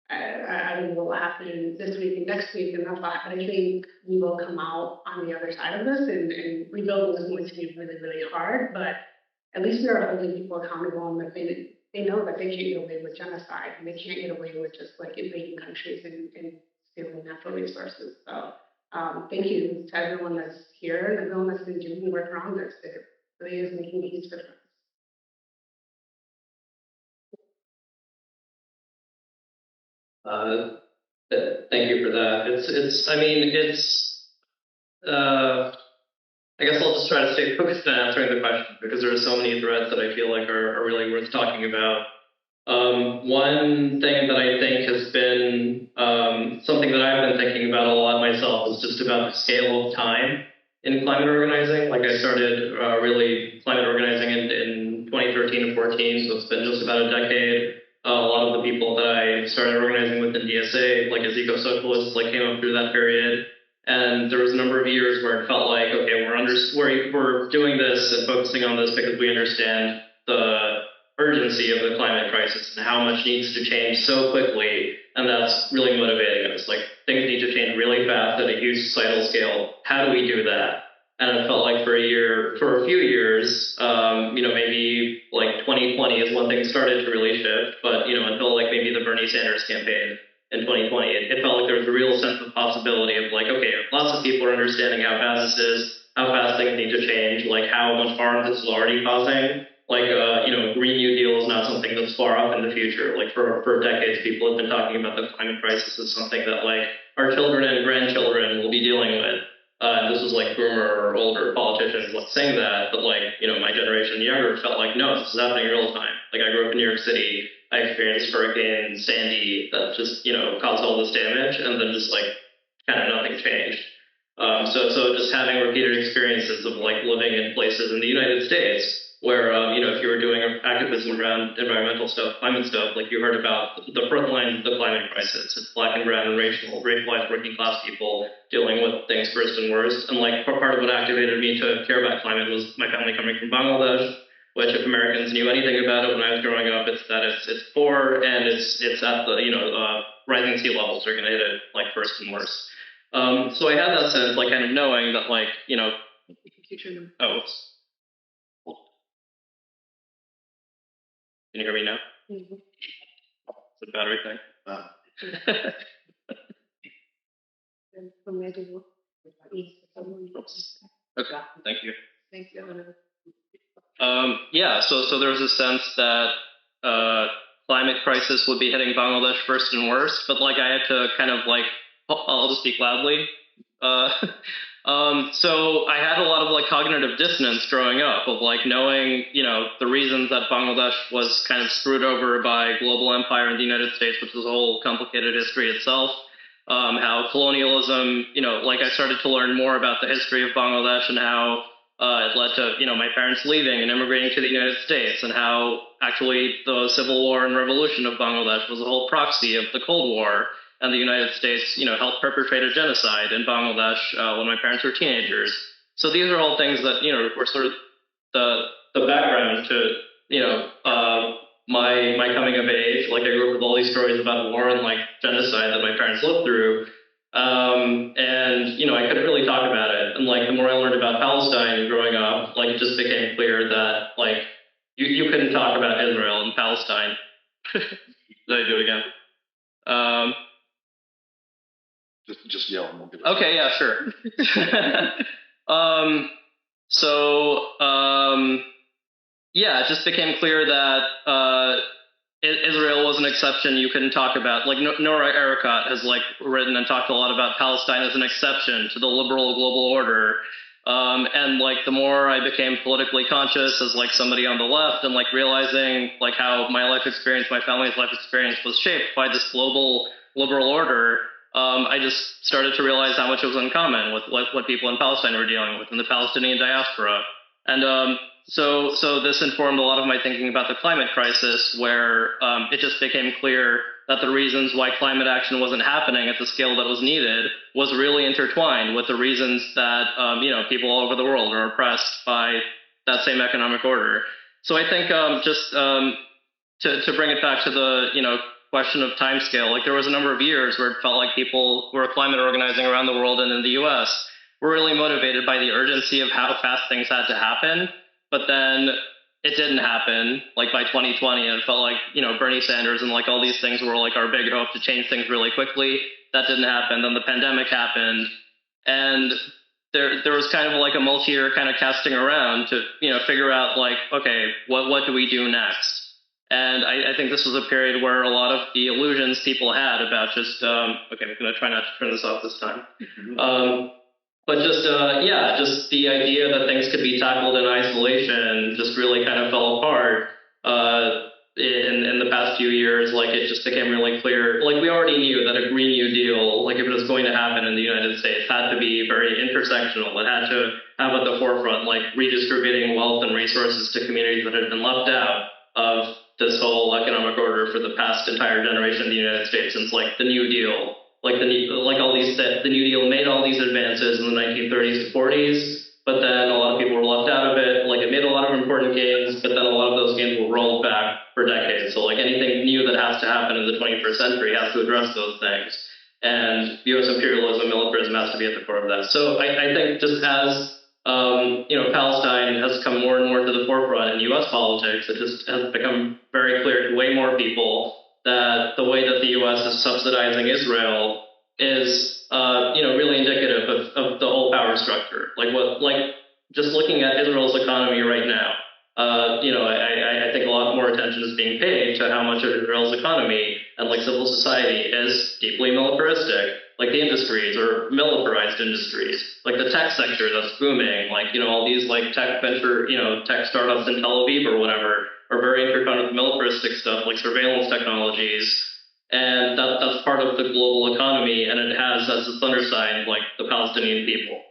I don't know what will happen this week and next week and that, but I think we will come out on the other side of this, and rebuilding is going to be really, really hard. But at least we are holding people accountable, and that they know that they can't get away with genocide, and they can't get away with just like invading countries and stealing natural resources. So thank you to everyone that's here and everyone that's been doing the work around this. It really is making a huge difference. Thank you for that. I guess I'll just try to stay focused on answering the question because there are so many threads that I feel like are really worth talking about. One thing that I think has been something that I've been thinking about a lot myself is just about the scale of time in climate organizing. Like I started really climate organizing in 2013 and 14, so it's been just about a decade. A lot of the people that I started organizing with in DSA, like as eco-socialists, like came up through that period. And there was a number of years where it felt like, okay, we're doing this and focusing on this because we understand the urgency of the climate crisis and how much needs to change so quickly, and that's really motivating us. Like things need to change really fast at a huge societal scale. How do we do that? And it felt like for a few years, maybe like 2020 is when things started to really shift, but until like maybe the Bernie Sanders campaign in 2020, it felt like there was a real sense of possibility of like, okay, lots of people are understanding how fast this is, how fast things need to change, like how much harm this is already causing. Like, Green New Deal is not something that's far off in the future. Like for decades, people have been talking about the climate crisis as something that like our children and grandchildren will be dealing with. This was like boomer or older politicians saying that, but like, my generation and younger felt like, no, this is happening in real time. Like I grew up in New York City, I experienced Hurricane Sandy that just, caused all this damage, and then just like kind of nothing changed. So just having repeated experiences of like living in places in the United States where, if you were doing activism around environmental stuff, climate stuff, like you heard about the front lines of the climate crisis. It's black and brown and racialized working class people dealing with things first and worst. And like part of what activated me to care about climate was my family coming from Bangladesh, which if Americans knew anything about it when I was growing up, it's that it's poor and it's at the, rising sea levels are going to hit it like first and worst. So I had that sense, like kind of knowing that like, can you hear me now? Mm-hmm. It's a battery thing. Okay, thank you. Thank you. So there was a sense that climate crisis would be hitting Bangladesh first and worst, but like I had to kind of like, I'll just speak loudly. So I had a lot of like cognitive dissonance growing up of like knowing, the reasons that Bangladesh was kind of screwed over by global empire in the United States, which is a whole complicated history itself. How colonialism, like I started to learn more about the history of Bangladesh and how it led to, my parents leaving and immigrating to the United States, and how actually the civil war and revolution of Bangladesh was a whole proxy of the Cold War. And the United States, helped perpetrate a genocide in Bangladesh when my parents were teenagers. So these are all things that, were sort of the background to, my coming of age. Like I grew up with all these stories about war and like genocide that my parents lived through. And, I couldn't really talk about it. And like the more I learned about Palestine growing up, like it just became clear that like you couldn't talk about Israel and Palestine. Did I do it again? Just yell and we'll get it. Okay, yeah, sure. yeah, it just became clear that Israel was an exception you couldn't talk about. Like Nora Erekat has like written and talked a lot about Palestine as an exception to the liberal global order. And like the more I became politically conscious as like somebody on the left, and like realizing like how my life experience, my family's life experience was shaped by this global liberal order, I just started to realize how much it was in common with what people in Palestine were dealing with in the Palestinian diaspora. And so this informed a lot of my thinking about the climate crisis, where it just became clear that the reasons why climate action wasn't happening at the scale that was needed was really intertwined with the reasons that people all over the world are oppressed by that same economic order. So I think to bring it back to the question of time scale, like there was a number of years where it felt like people who were climate organizing around the world and in the US were really motivated by the urgency of how fast things had to happen. But then it didn't happen. Like by 2020, it felt like, Bernie Sanders and like all these things were like our big hope to change things really quickly. That didn't happen. Then the pandemic happened. And there was kind of like a multi-year kind of casting around to, figure out like, okay, what do we do next? And I think this was a period where a lot of the illusions people had about just, okay, I'm going to try not to turn this off this time. But just the idea that things could be tackled in isolation just really kind of fell apart in the past few years. Like it just became really clear. Like we already knew that a Green New Deal, like if it was going to happen in the United States, had to be very intersectional. It had to have at the forefront like redistributing wealth and resources to communities that had been left out of this whole economic order for the past entire generation of the United States since like the New Deal. The New Deal made all these advances in the 1930s to 40s, but then a lot of people were left out of it. Like it made a lot of important gains, but then a lot of those gains were rolled back for decades. So like anything new that has to happen in the 21st century has to address those things. And U.S. imperialism, militarism has to be at the core of that. So I think just as Palestine has come more and more to the forefront in U.S. politics, it just has become very clear to way more people that the way that the U.S. is subsidizing Israel is, really indicative of the whole power structure. Just looking at Israel's economy right now, I think a lot more attention is being paid to how much of Israel's economy and like civil society is deeply militaristic. Like the industries or militarized industries, like the tech sector that's booming, like, all these like tech venture, tech startups in Tel Aviv or whatever are very intertwined with militaristic stuff like surveillance technologies. And that's part of the global economy. And it has as its underside, like the Palestinian people.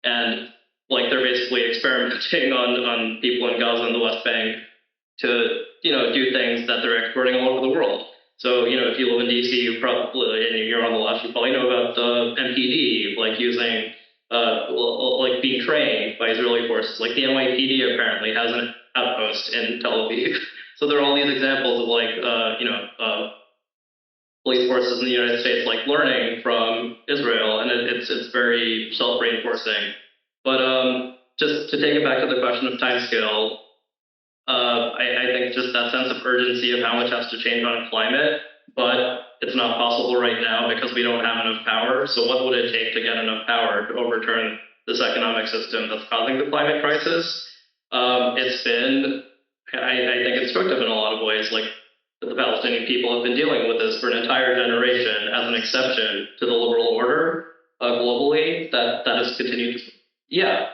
And like they're basically experimenting on people in Gaza and the West Bank to, do things that they're exporting all over the world. So, if you live in DC, and you're on the left, you probably know about the MPD, like using, like being trained by Israeli forces. Like the NYPD apparently has an outpost in Tel Aviv. So there are all these examples of like, police forces in the United States like learning from Israel, and it's very self-reinforcing. But just to take it back to the question of timescale, I think just that sense of urgency of how much has to change on climate, but it's not possible right now because we don't have enough power. So what would it take to get enough power to overturn this economic system that's causing the climate crisis? It's been, I think, instructive in a lot of ways. Like the Palestinian people have been dealing with this for an entire generation as an exception to the liberal order globally that has continued. Yes.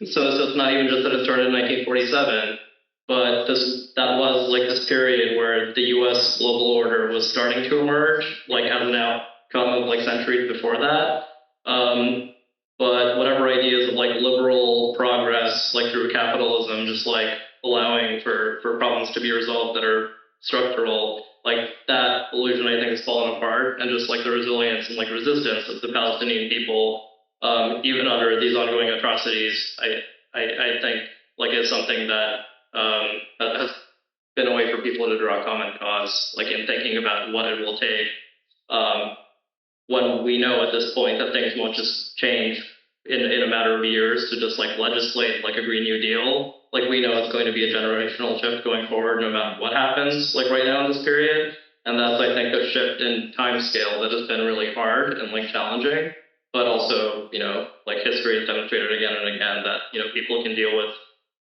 So it's not even just that it started in 1947, but that was like this period where the U.S. global order was starting to emerge, like as an outcome of like centuries before that. But whatever ideas of like liberal progress, like through capitalism, just like allowing for problems to be resolved that are structural, like that illusion I think has fallen apart, and just like the resilience and like resistance of the Palestinian people, even under these ongoing atrocities, I think like is something that has been a way for people to draw common cause, like in thinking about what it will take when we know at this point that things won't just change in a matter of years to just like legislate like a Green New Deal. Like we know it's going to be a generational shift going forward no matter what happens like right now in this period. And that's, I think, a shift in time scale that has been really hard and like challenging. but also, like history has demonstrated again and again that, people can deal with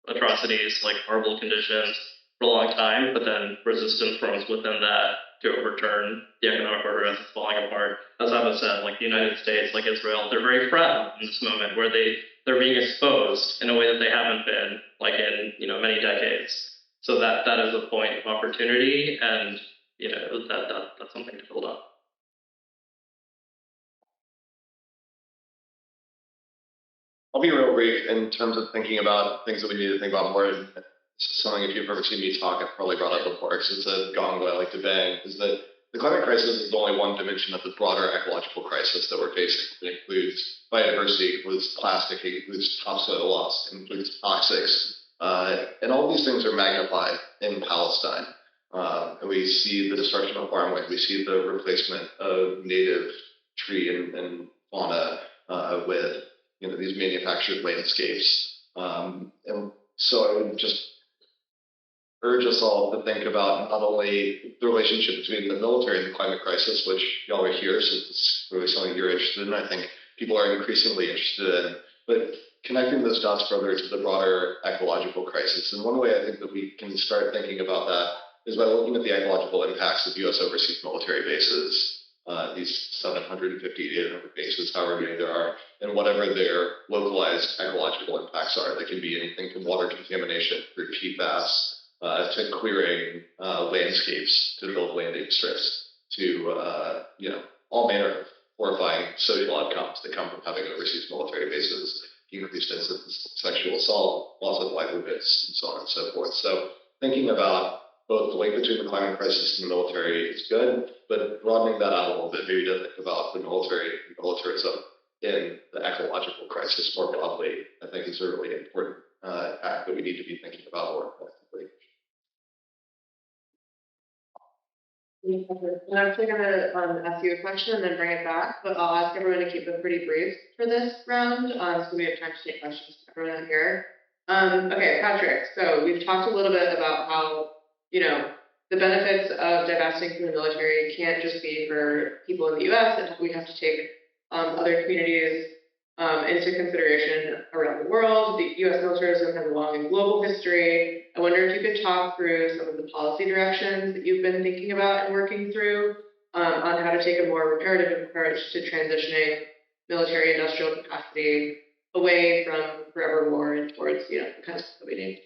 atrocities like horrible conditions for a long time, but then resistance forms within that to overturn the economic order as it's falling apart. As Hebah said, like the United States, like Israel, they're very fragile in this moment where they're being exposed in a way that they haven't been like in, many decades. So that is a point of opportunity, and that's something to build on. I'll be real brief in terms of thinking about things that we need to think about more. Something, if you've ever seen me talk, I've probably brought up before, because it's a gong that I like to bang, is that the climate crisis is only one dimension of the broader ecological crisis that we're facing. It includes biodiversity, it includes plastic, it includes topsoil loss, it includes toxics. And all these things are magnified in Palestine. And we see the destruction of farmland, we see the replacement of native tree and fauna with these manufactured landscapes. And so I would just urge us all to think about not only the relationship between the military and the climate crisis, which y'all are here, so it's really something you're interested in. I think people are increasingly interested in, but connecting those dots further to the broader ecological crisis. And one way I think that we can start thinking about that is by looking at the ecological impacts of U.S. overseas military bases, these 750, 800 bases, however many there are, and whatever their localized ecological impacts are. They can be anything from water contamination through PFAS, to clearing landscapes, to build landing strips, to all manner of horrifying social outcomes that come from having overseas military bases, increased incidence of sexual assault, loss of livelihoods, and so on and so forth. So thinking about both the link between the climate crisis and the military is good, but broadening that out a little bit, maybe to think about the military and militarism in the ecological crisis more broadly, I think is a really important act that we need to be thinking about more effectively. I'm actually going to ask you a question and then bring it back, but I'll ask everyone to keep it pretty brief for this round, so we have time to take questions from everyone here. Okay, Patrick, so we've talked a little bit about how, the benefits of divesting from the military can't just be for people in the U.S., and we have to take other communities into consideration around the world. The U.S. militarism has a long and global history. I wonder if you could talk through some of the policy directions that you've been thinking about and working through on how to take a more reparative approach to transitioning military industrial capacity away from forever war and towards, the kind of stuff that we need.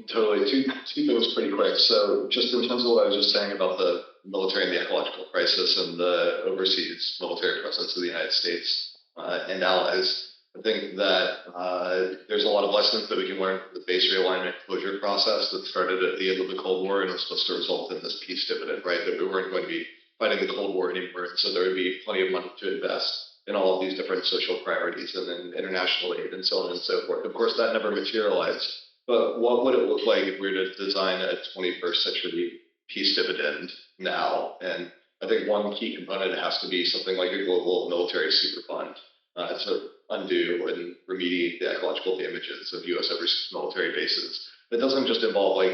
Totally. Two things pretty quick. So just in terms of what I was just saying about the military and the ecological crisis and the overseas military presence of the United States and allies, I think that there's a lot of lessons that we can learn from the base realignment closure process that started at the end of the Cold War and was supposed to result in this peace dividend, right? That we weren't going to be fighting the Cold War anymore. So there would be plenty of money to invest in all of these different social priorities and then international aid and so on and so forth. Of course, that never materialized. But what would it look like if we were to design a 21st century peace dividend now? And I think one key component has to be something like a global military superfund to undo and remediate the ecological damages of U.S. overseas military bases. It doesn't just involve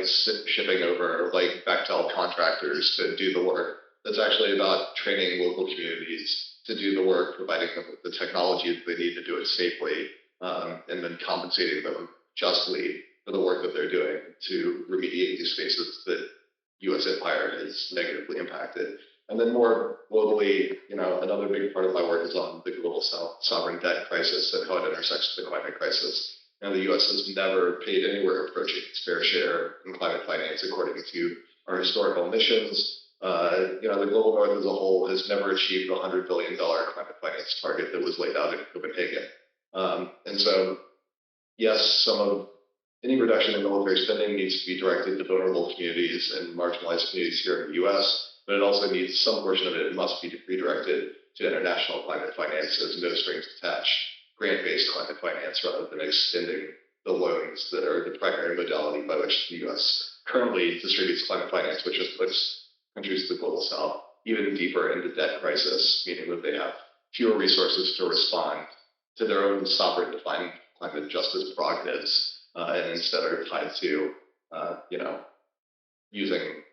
shipping over Bechtel contractors to do the work. That's actually about training local communities to do the work, providing them with the technology that they need to do it safely, and then compensating them justly for the work that they're doing to remediate these spaces that U.S. empire has negatively impacted. And then more globally, another big part of my work is on the global sovereign debt crisis and how it intersects with the climate crisis. And the U.S. has never paid anywhere approaching its fair share in climate finance according to our historical missions. The global north as a whole has never achieved the $100 billion climate finance target that was laid out in Copenhagen. And so, yes, any reduction in military spending needs to be directed to vulnerable communities and marginalized communities here in the U.S., but it also needs some portion of it must be redirected to international climate finance as no strings attached, grant-based climate finance rather than extending the loans that are the primary modality by which the U.S. currently distributes climate finance, which just puts countries of the global south even deeper into debt crisis, meaning that they have fewer resources to respond to their own sovereign-defined climate justice prerogatives. And instead are tied to,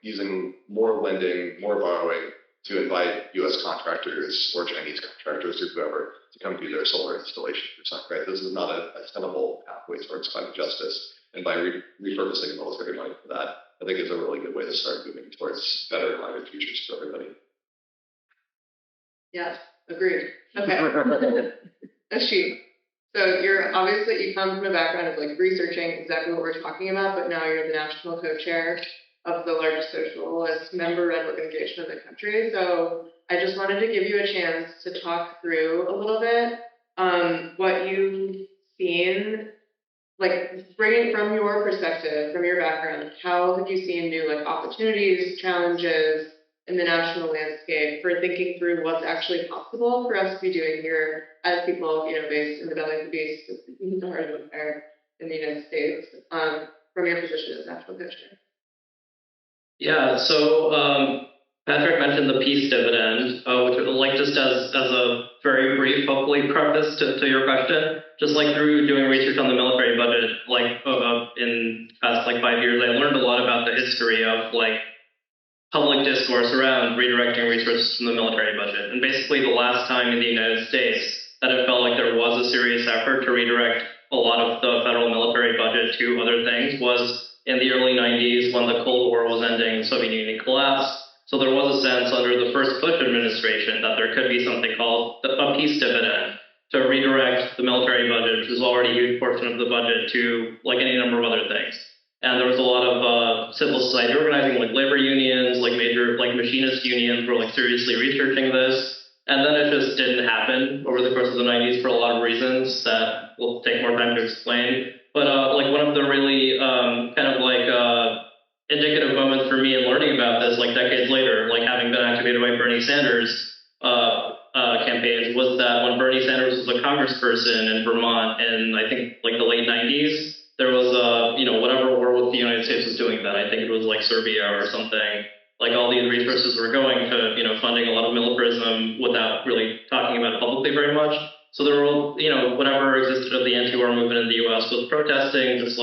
using more lending, more borrowing to invite U.S. contractors or Chinese contractors or whoever to come do their solar installation or something, right? This is not a tenable pathway towards climate justice. And by repurposing military money for that, I think is a really good way to start moving towards better climate futures for everybody. Yeah, agreed. Okay. Ashik, so you come from a background of like researching exactly what we're talking about, but now you're the national co-chair of the largest socialist member-run organization in the country. So I just wanted to give you a chance to talk through a little bit what you've seen, like bringing from your perspective, from your background, how have you seen new like opportunities, challenges in the national landscape for thinking through what's actually possible for us to be doing here as people, based in the belly of the beast, the heart of the empire in the United States, from your position as national co-chair? Yeah, so Patrick mentioned the peace dividend, which like just as a very brief, hopefully, preface to your question, just like through doing research on the military budget, in the past 5 years, I learned a lot about the history of public discourse around redirecting resources from the military budget. And basically the last time in the United States that it felt like there was a serious effort to redirect a lot of the federal military budget to other things was in the early 90s when the Cold War was ending, the Soviet Union collapsed. So there was a sense under the first Bush administration that there could be something called a peace dividend to redirect the military budget, which is already a huge portion of the budget, to any number of other things. And there was a lot of civil society organizing, like labor unions, major machinist unions were seriously researching this. And then it just didn't happen over the course of the 90s for a lot of reasons that will take more time to explain. But one of the really indicative moments for me in learning about this, decades later, having been activated by Bernie Sanders campaigns, was that when Bernie Sanders was a congressperson in Vermont in, I think, the late 90s, there was whatever war with the United States was doing then. I think it was Serbia or something. All these resources were going to, funding a lot of militarism without really talking about it publicly very much. So there were, whatever existed of the anti-war movement in the U.S. was protesting, just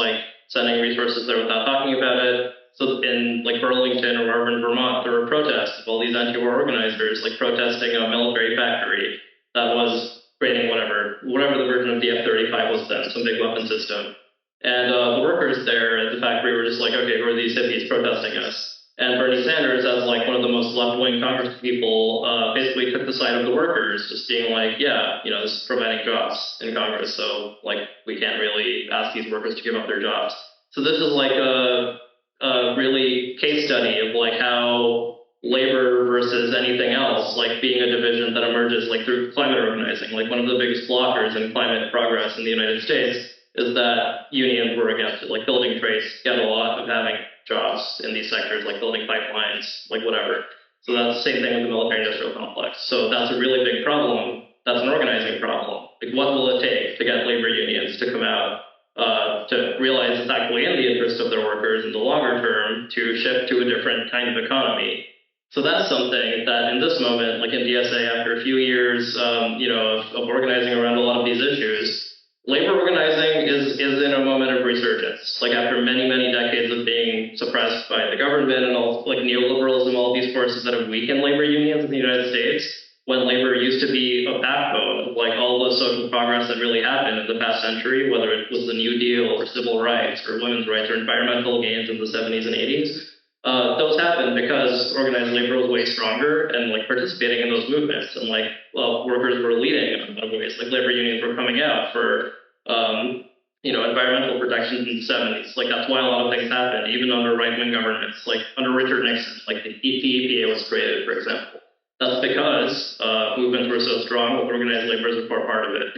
sending resources there without talking about it. So in Burlington or wherever in Vermont, there were protests of all these anti-war organizers, protesting a military factory that was creating whatever the version of the F-35 was then, some big weapon system. And the workers there at the factory were just okay, who are these hippies protesting us? And Bernie Sanders, as one of the most left-wing Congress people, basically took the side of the workers, just being this is providing jobs in Congress, so we can't really ask these workers to give up their jobs. So this is a really case study of how labor versus anything else, being a division that emerges through climate organizing. One of the biggest blockers in climate progress in the United States is that unions were against it. Building trades get a lot of having jobs in these sectors, building pipelines, whatever. So that's the same thing with the military-industrial complex. So that's a really big problem. That's an organizing problem. What will it take to get labor unions to come out to realize it's actually in the interest of their workers in the longer term to shift to a different kind of economy? So that's something that in this moment, in DSA, after a few years of organizing around a lot of these issues, labor organizing is in a moment of resurgence. After many, many decades of being suppressed by the government and all neoliberalism, all these forces that have weakened labor unions in the United States, when labor used to be a backbone of all the social progress that really happened in the past century, whether it was the New Deal or civil rights or women's rights or environmental gains in the 70s and 80s, those happened because organized labor was way stronger and participating in those movements, and workers were leading in a lot of ways. Labor unions were coming out for environmental protections in the 70s. That's why a lot of things happened, even under right-wing governments, under Richard Nixon. The EPA was created, for example. That's because movements were so strong with organized labor as a core part of it.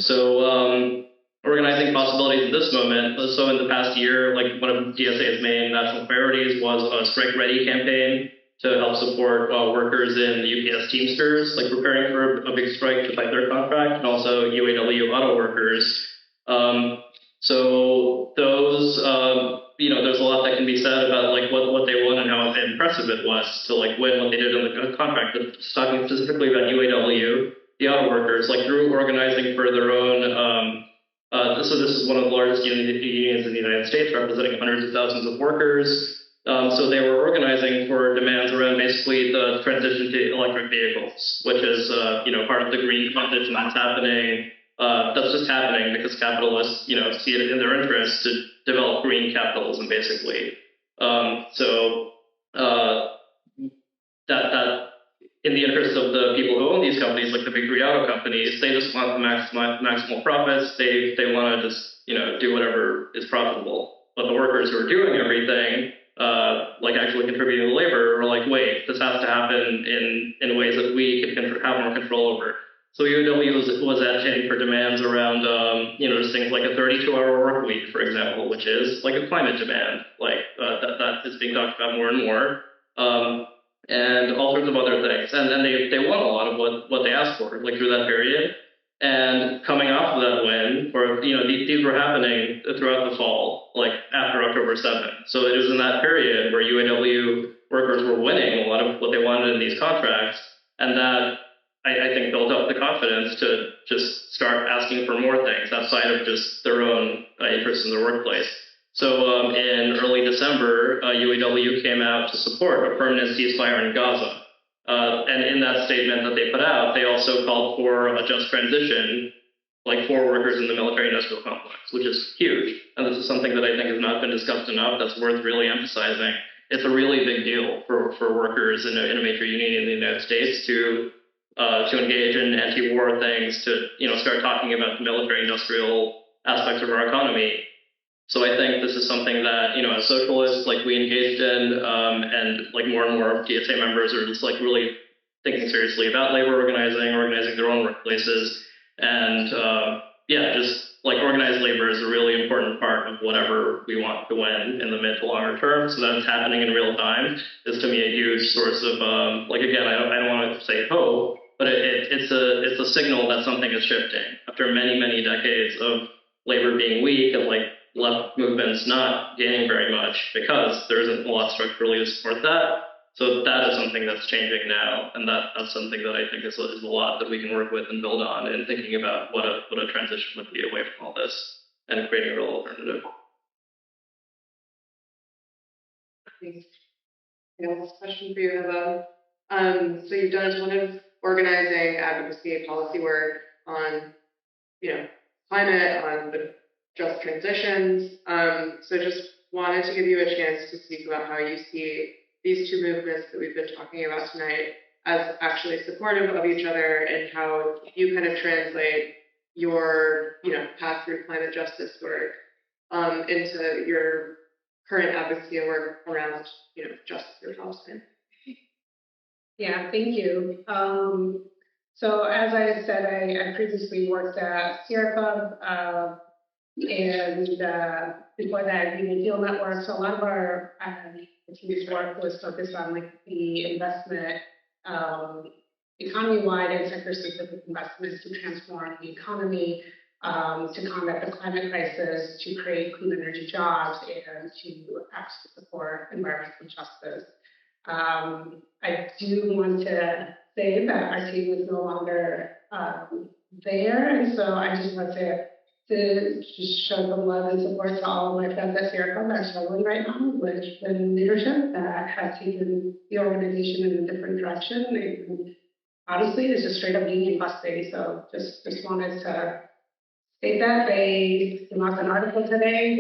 So organizing possibilities at this moment. So in the past year, one of DSA's main national priorities was a Strike Ready campaign to help support workers in the UPS Teamsters, preparing for a big strike to fight their contract, and also UAW auto workers. So those, there's a lot that can be said about what they won and how impressive it was to win what they did on the contract. But talking specifically about UAW, the auto workers, through organizing for their own. So this is one of the largest unions in the United States, representing hundreds of thousands of workers. So they were organizing for demands around basically the transition to electric vehicles, which is part of the green transition that's happening. That's just happening because capitalists see it in their interest to develop green capitalism, basically. That in the interest of the people who own these companies, like the big three auto companies, they just want the maximal profits. They want to just do whatever is profitable. But the workers who are doing everything, like actually contributing to labor, are like, wait, this has to happen in ways that we can have more control over. So UAW was advocating for demands around, just things like a 32-hour work week, for example, which is like a climate demand, like that is being talked about more and more, and all sorts of other things. And then they won a lot of what they asked for, like through that period. And coming off of that win, these were happening throughout the fall, like after October 7th. So it was in that period where UAW workers were winning a lot of what they wanted in these contracts, and that I think built up the confidence to just start asking for more things outside of just their own interests in the workplace. So in early December, UAW came out to support a permanent ceasefire in Gaza. And in that statement that they put out, they also called for a just transition, like for workers in the military-industrial complex, which is huge. And this is something that I think has not been discussed enough that's worth really emphasizing. It's a really big deal for workers in a major union in the United States to engage in anti-war things, to start talking about the military-industrial aspects of our economy. So I think this is something that as socialists, like we engaged in, and like more and more DSA members are just like really thinking seriously about labor organizing their own workplaces, and just like organized labor is a really important part of whatever we want to win in the mid to longer term. So that it's happening in real time is to me a huge source of again, I don't want to say hope, but it's a signal that something is shifting after many decades of labor being weak and like left movements not gaining very much because there isn't a lot structurally to support that. So that is something that's changing now, and that's something that I think is a lot that we can work with and build on in thinking about what a transition would be away from all this and creating a real alternative. Thanks. Last question for you, Hebah. So you've done a ton of organizing, advocacy, policy work on, climate, on the just transitions. So just wanted to give you a chance to speak about how you see these two movements that we've been talking about tonight as actually supportive of each other, and how you kind of translate your, path through climate justice work into your current advocacy and work around, justice for Palestine. Yeah, thank you. So as I said, I previously worked at Sierra Club, and before that, Green Deal Network. So a lot of our team's work was focused on like the investment, economy-wide and sector-specific investments to transform the economy, to combat the climate crisis, to create clean energy jobs, and to actually support environmental justice. I do want to say that our team is no longer there, and so I just want to just show some love and support to all of my friends at Sierra Club that are struggling right now with the leadership that has taken the organization in a different direction. And honestly, it's just straight up being busting. So just wanted to state that. They came out an article today.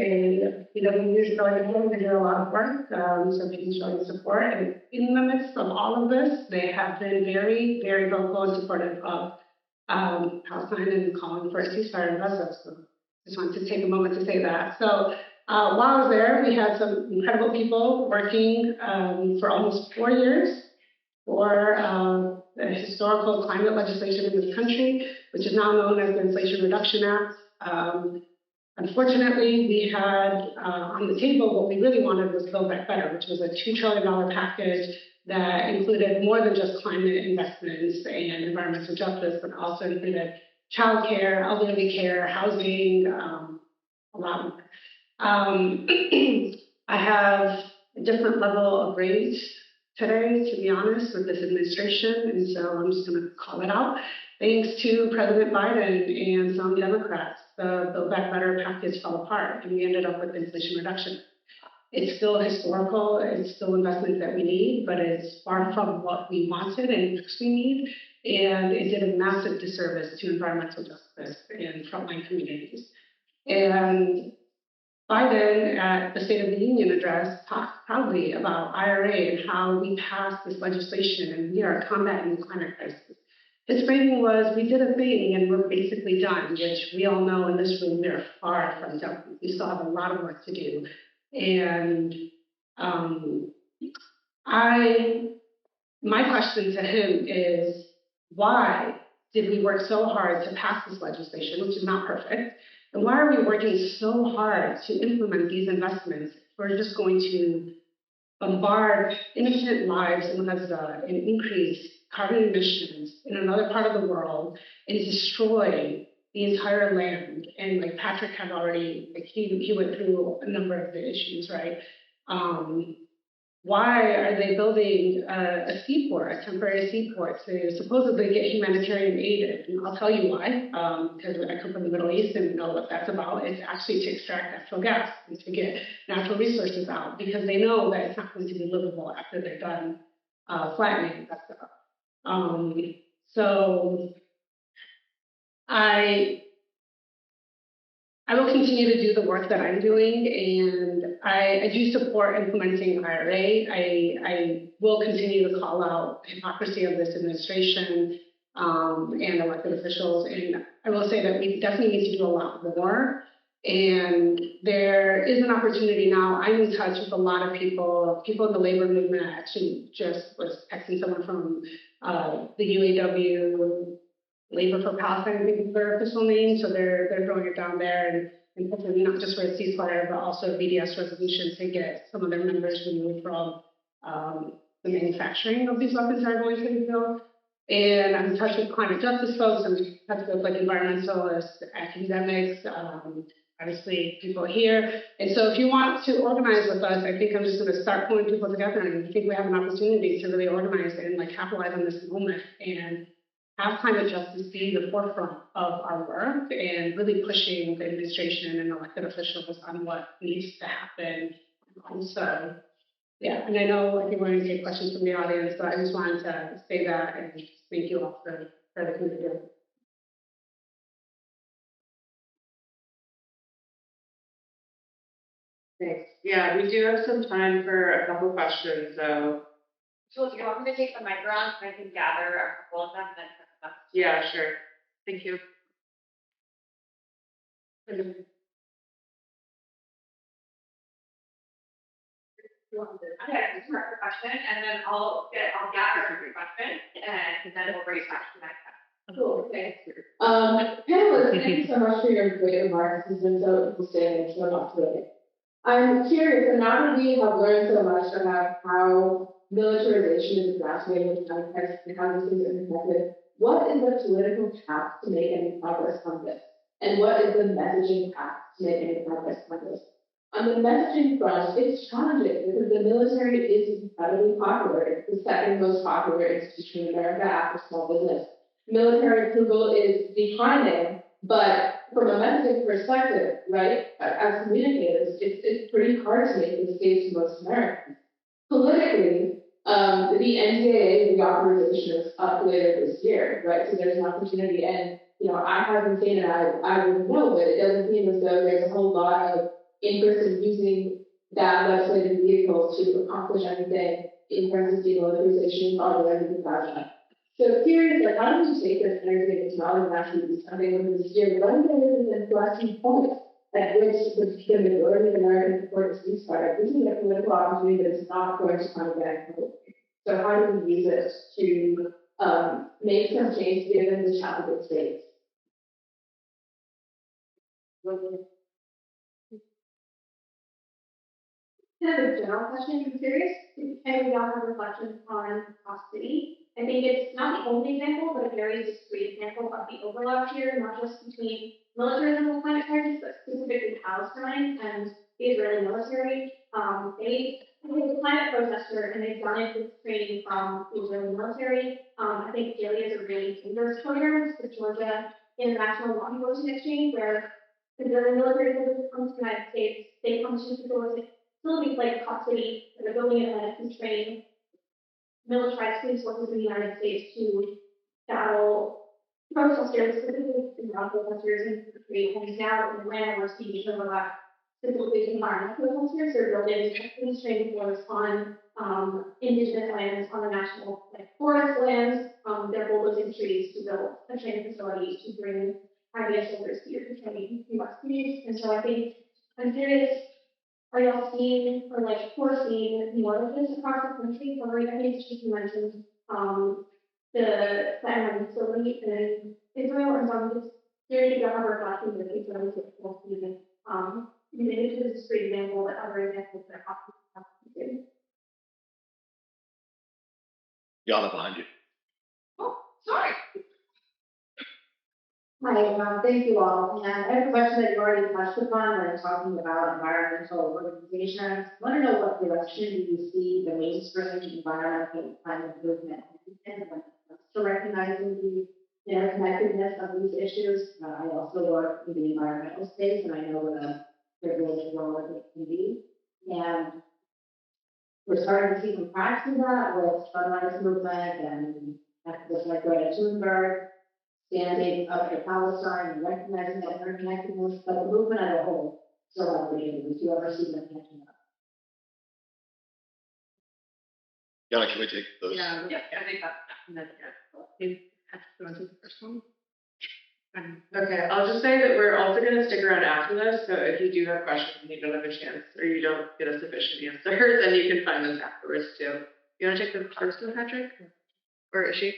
They are going home to do a lot of work. So people showing support. And in the midst of all of this, they have been very, very vocal and supportive of Palestine and calling for a ceasefire in Gaza. So just wanted to take a moment to say that. So while I was there, we had some incredible people working for almost 4 years for the historical climate legislation in this country, which is now known as the Inflation Reduction Act. Unfortunately, we had on the table what we really wanted was Build Back Better, which was a $2 trillion package that included more than just climate investments and environmental justice, but also included childcare, elderly care, housing, a lot more. I have a different level of rage today, to be honest, with this administration, and so I'm just going to call it out. Thanks to President Biden and some Democrats, the Build Back Better package fell apart, and we ended up with Inflation Reduction. It's still historical, it's still investment that we need, but it's far from what we wanted and we need. And it did a massive disservice to environmental justice and frontline communities. And Biden, at the State of the Union address, talked proudly about IRA and how we passed this legislation and we are combating the climate crisis. His framing was, we did a thing and we're basically done, which we all know in this room, we are far from done. We still have a lot of work to do. And my question to him is, why did we work so hard to pass this legislation, which is not perfect? And why are we working so hard to implement these investments? We're just going to bombard innocent lives in Gaza and increase carbon emissions in another part of the world and destroy the entire land. And like Patrick had already, like he went through a number of the issues, right? Why are they building a seaport, a temporary seaport, to supposedly get humanitarian aid? And I'll tell you why, because I come from the Middle East and know what that's about. It's actually to extract natural gas and to get natural resources out, because they know that it's not going to be livable after they're done flattening that stuff. So I will continue to do the work that I'm doing, and I do support implementing IRA. I will continue to call out hypocrisy of this administration and elected officials. And I will say that we definitely need to do a lot more. And there is an opportunity now. I'm in touch with a lot of people in the labor movement. I actually just was texting someone from the UAW, Labor for Palestine, I think is their official name. So they're throwing it down there and hopefully not just for a ceasefire, but also a BDS resolution to get some of their members removed from the manufacturing of these weapons that are going to be built. And I'm in touch with climate justice folks. I'm in touch with like environmentalists, academics, obviously people here. And so if you want to organize with us, I think I'm just going to start pulling people together, and I think we have an opportunity to really organize and like capitalize on this moment and have climate justice be the forefront of our work and really pushing the administration and elected officials on what needs to happen. So, yeah, and I know like you're going to take questions from the audience, but I just wanted to say that and thank you all for the community. Thanks. Yeah, we do have some time for a couple questions, so. So if you want me to take the mic around, I can gather a couple of them and then. Yeah, sure. Thank you. Okay, just start the question, and then I'll gather every question, and then we'll bring it back to that. Cool, thanks. Panelists, thank you so much for your great remarks. It's been so interesting and so up today. I'm curious, and now that we have learned so much about how militarization is exacerbating the climate crisis and how these things are connected, what is the political path to make any progress on this? And what is the messaging path to make any progress on this? On the messaging front, it's challenging because the military is incredibly popular. It's the second most popular institution in America after small business. Military approval is declining, but from a messaging perspective, right, as communicators, it's pretty hard to make this case to most Americans. Politically, the NDAA reauthorization is up later this year, right? So there's an opportunity, and I haven't seen it. I wouldn't know, but it doesn't seem as though there's a whole lot of interest in using that legislative vehicle to accomplish anything in terms of demilitarization or the Gaza. So curious, like, how do we take this energy into knowledge and actually do something with this year? What are the inflection points at which the majority of Americans support a ceasefire? This is a political opportunity that is not going to come again. So how do we use it to make some change given the challenging states? Kind of a general question. I'm curious if we all have reflections on custody. I think it's not the only example, but a very discrete example of the overlap here, not just between militarism and climate crisis, but specifically Palestine and the Israeli military. They were a climate protester, and they've done it with training from the Israeli military. I think Delia is a really dangerous program for Georgia International Law Enforcement Exchange, where the Israeli military comes to the United States, they come to facilitate facilities like custody and the building and constrain militarized police forces in the United States to battle protesters, specifically protesters and create homes now in Atlanta we're seeing overlap specifically environmental protesters. They're building police training force on indigenous lands, on the national forest lands. They're bulldozing trees to build a training facility to bring IBS soldiers here to train U.S. police. And so I think I'm curious, are y'all seeing or foreseeing more of this across the country? Or I think you mentioned the Panama facility in Israel, and so I'm just curious if y'all have reflecting the Israeli people using it as a great example, but other examples that are happening. Yana behind you. Oh, sorry. Hi, thank you all. And I have a question that you already touched upon when talking about environmental organizations. I want to know what direction do you see the mainstream environmental climate movement and when it comes to recognizing the interconnectedness of these issues. I also work in the environmental space, and I know what a privileged role it can be. And we're starting to see some cracks in that with sunrise movement and activists like Greta Thunberg standing up for Palestine and recognizing that interconnectedness, but the movement as a whole still outdated. If you ever see them catching up. Yana, can we take those? Yeah, I think that's you want to take the first one? Okay, I'll just say that we're also going to stick around after this, so if you do have questions and you don't have a chance or you don't get a sufficient answer, then you can find us afterwards too. You want to take the first one, Patrick? Or is she?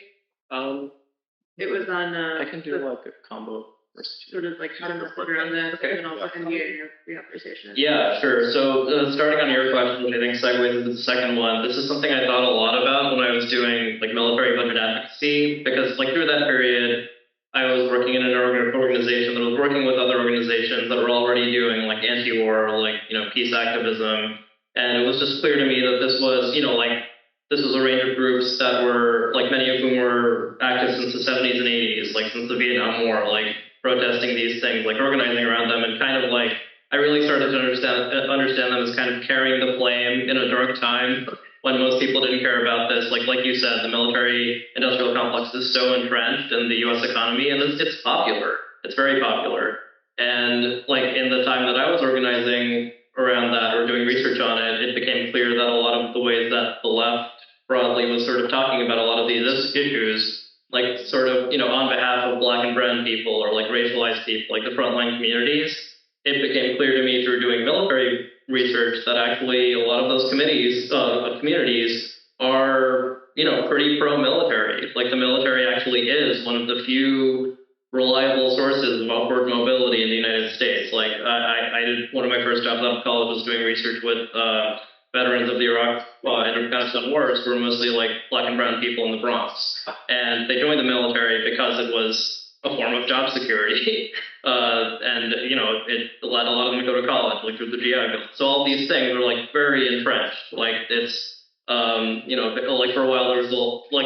It was on. I can do like a combo. Sort of like how to work around this, Okay. and then I'll continue your conversation. Yeah, sure. So starting on your question, which I think segues into the second one, this is something I thought a lot about when I was doing military budget advocacy, because through that period, I was working in an organization that was working with other organizations that were already doing anti-war, peace activism, and it was just clear to me that this was, this was a range of groups that were, many of whom were active since the 70s and 80s, since the Vietnam War, protesting these things, organizing around them, and kind of I really started to understand them as kind of carrying the flame in a dark time when most people didn't care about this. Like you said, the military-industrial complex is so entrenched in the U.S. economy, and it's popular. It's very popular. And in the time that I was organizing around that or doing research on it, it became clear that a lot of the ways that the left broadly was sort of talking about a lot of these issues, on behalf of Black and brown people or racialized people, the frontline communities, it became clear to me through doing military research that actually a lot of those communities are, pretty pro-military. The military actually is one of the few reliable sources of upward mobility in the United States. I did one of my first jobs out of college was doing research with veterans of the Iraq and Afghanistan wars who were mostly Black and brown people in the Bronx. And they joined the military because it was a form of job security. And, it let a lot of them go to college, through the GI Bill. So all these things are very entrenched. It's, for a while there was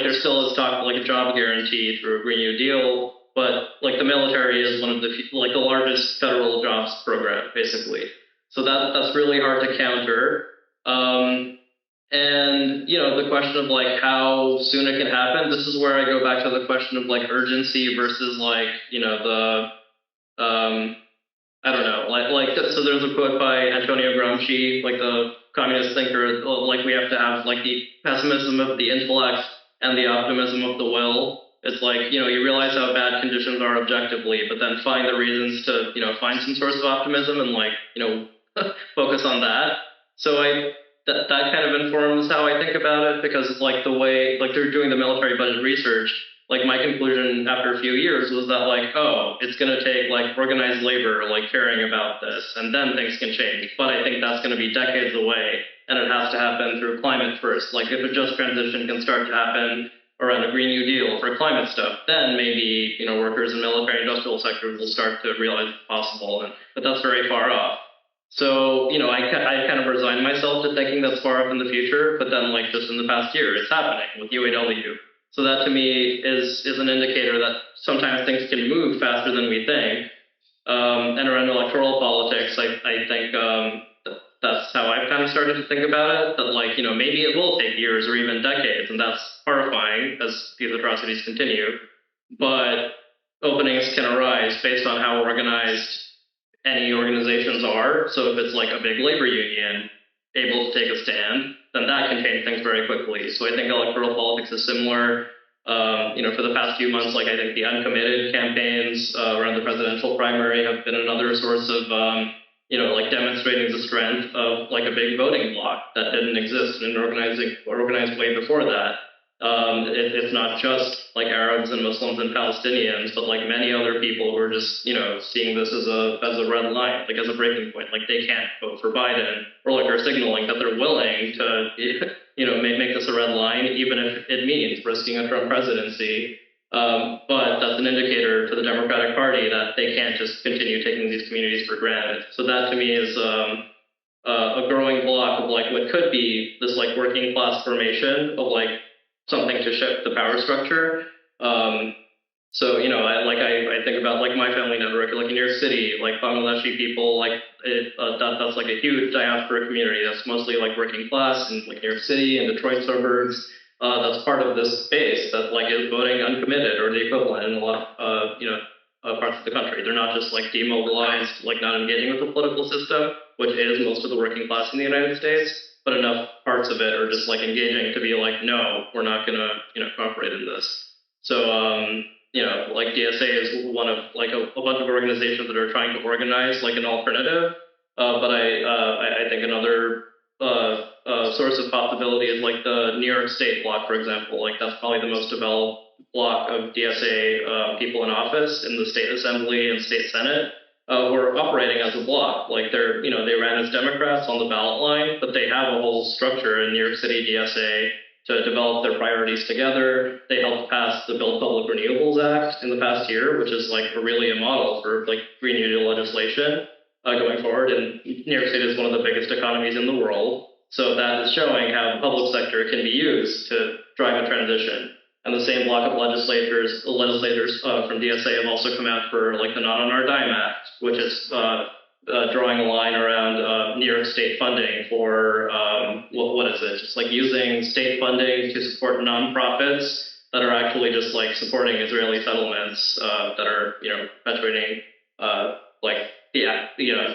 there still is talk of a job guarantee through a Green New Deal. But the military is one of the the largest federal jobs program, basically. So that's really hard to counter. And the question of how soon it can happen. This is where I go back to the question of urgency versus the I don't know, so there's a quote by Antonio Gramsci, the communist thinker, we have to have the pessimism of the intellect and the optimism of the will. It's you realize how bad conditions are objectively, but then find the reasons to, find some source of optimism and focus on that. So that kind of informs how I think about it, because it's the way, they're doing the military budget research, my conclusion after a few years was that it's going to take organized labor, caring about this, and then things can change. But I think that's going to be decades away, and it has to happen through climate first. If a just transition can start to happen around a Green New Deal for climate stuff, then maybe, workers in military industrial sectors will start to realize it's possible, but that's very far off. So, I kind of resigned myself to thinking that's far off in the future, but then just in the past year, it's happening with UAW. So that to me is an indicator that sometimes things can move faster than we think. And around electoral politics, I think that's how I've kind of started to think about it, that like, maybe it will take years or even decades, and that's horrifying as these atrocities continue. But openings can arise based on how organized any organizations are. So if it's like a big labor union able to take a stand, then that can change things very quickly. So I think electoral politics is similar. For the past few months, like I think the uncommitted campaigns around the presidential primary have been another source of, like demonstrating the strength of like a big voting bloc that didn't exist in an organized way before that. It's not just like Arabs and Muslims and Palestinians, but like many other people who are just, seeing this as a red line, like as a breaking point. Like they can't vote for Biden, or like are signaling that they're willing to, make this a red line, even if it means risking a Trump presidency. But that's an indicator to the Democratic Party that they can't just continue taking these communities for granted. So that to me is a growing block of like what could be this like working class formation of like something to shift the power structure. I think about like my family network, like in New York City, like Bangladeshi people, like that's like a huge diaspora community that's mostly like working class in like New York City and Detroit suburbs. That's part of this base that like is voting uncommitted or the equivalent in a lot of parts of the country. They're not just like demobilized, like not engaging with the political system, which is most of the working class in the United States, but enough parts of it are just like engaging to be like, no, we're not gonna cooperate in this. So like DSA is one of like a bunch of organizations that are trying to organize like an alternative. But I think another source of possibility is like the New York State bloc, for example. Like that's probably the most developed bloc of DSA people in office in the state assembly and state senate. Who are operating as a bloc. Like they ran as Democrats on the ballot line, but they have a whole structure in New York City DSA to develop their priorities together. They helped pass the Build Public Renewables Act in the past year, which is like really a model for like Green New Deal legislation going forward. And New York City is one of the biggest economies in the world. So that is showing how the public sector can be used to drive a transition. And the same block of legislators from DSA have also come out for like the Not on Our Dime Act, which is drawing a line around New York State funding for what is it? Just like using state funding to support nonprofits that are actually just like supporting Israeli settlements that are perpetuating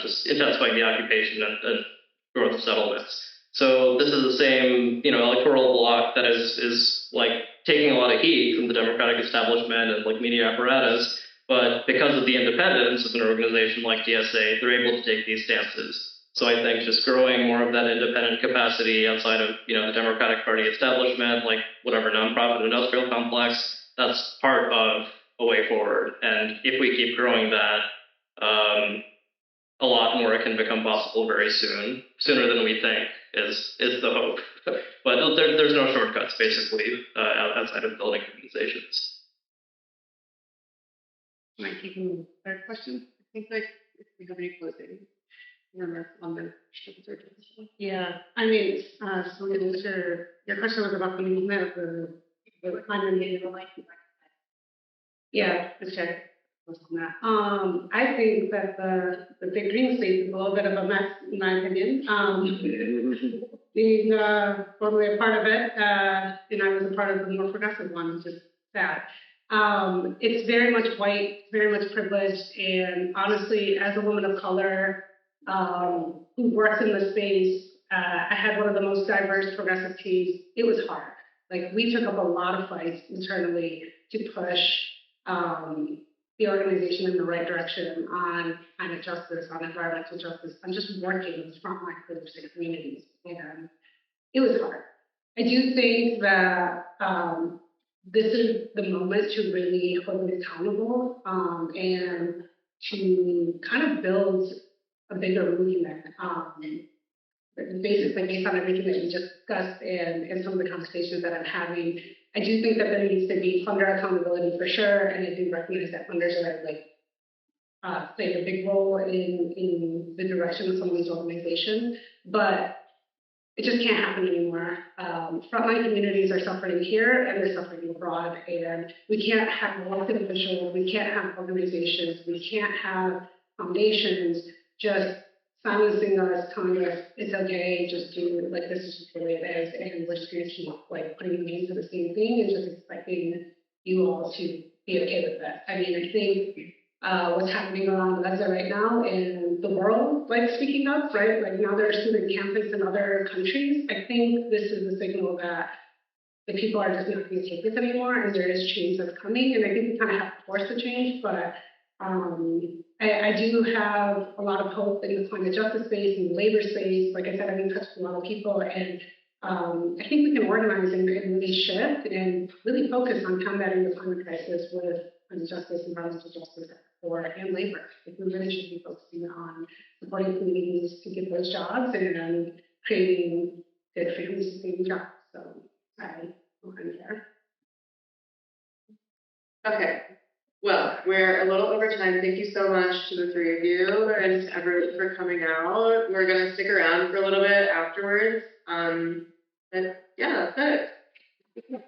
just intensifying the occupation and growth of settlements. So this is the same electoral bloc that is like taking a lot of heat from the Democratic establishment and like media apparatus. But because of the independence of an organization like DSA, they're able to take these stances. So I think just growing more of that independent capacity outside of the Democratic Party establishment, like whatever nonprofit industrial complex, that's part of a way forward. And if we keep growing that, a lot more can become possible very soon, sooner than we think is the hope. But there's no shortcuts basically outside of building organizations. Am I taking the third question? I think like if we have any closing remarks on the surgery. Yeah, I mean, so to answer your question was about the movement of the climate and the life. Yeah, okay. I think that the big green space is a little bit of a mess, in my opinion. Being formerly a part of it, and I was a part of the more progressive one, which is sad. It's very much white, very much privileged, and honestly, as a woman of color who works in the space, I had one of the most diverse progressive teams. It was hard. Like we took up a lot of fights internally to push the organization in the right direction on climate justice, on environmental justice, on just working with frontline groups and communities. And it was hard. I do think that this is the moment to really hold it accountable and to kind of build a bigger movement. Basically, based on everything that we just discussed and some of the conversations that I'm having, I do think that there needs to be funder accountability for sure, and I do recognize that funders are playing a big role in the direction of some of these organizations, but it just can't happen anymore. Frontline communities are suffering here and they're suffering abroad, and we can't have elected officials, we can't have organizations, we can't have foundations just silencing us, telling us it's okay, just do like this is just the way it is, and we're just going to keep like putting names to the same thing and just expecting you all to be okay with that. I mean, I think what's happening around Gaza right now and the world, like speaking up, right? Like now there are student camps in other countries. I think this is a signal that the people are just not going to take this anymore, and there is change that's coming. And I think we kind of have to force the change, but I do have a lot of hope in the climate justice space and the labor space. Like I said, I've been touched with a lot of people, and I think we can organize and really shift and really focus on combating the climate crisis with justice, environmental justice, and labor. Like we really should be focusing on supporting communities to get those jobs and creating good family sustaining jobs. So I will end there. Okay. Well, we're a little over time. Thank you so much to the three of you and to everyone for coming out. We're going to stick around for a little bit afterwards. But yeah, that's it.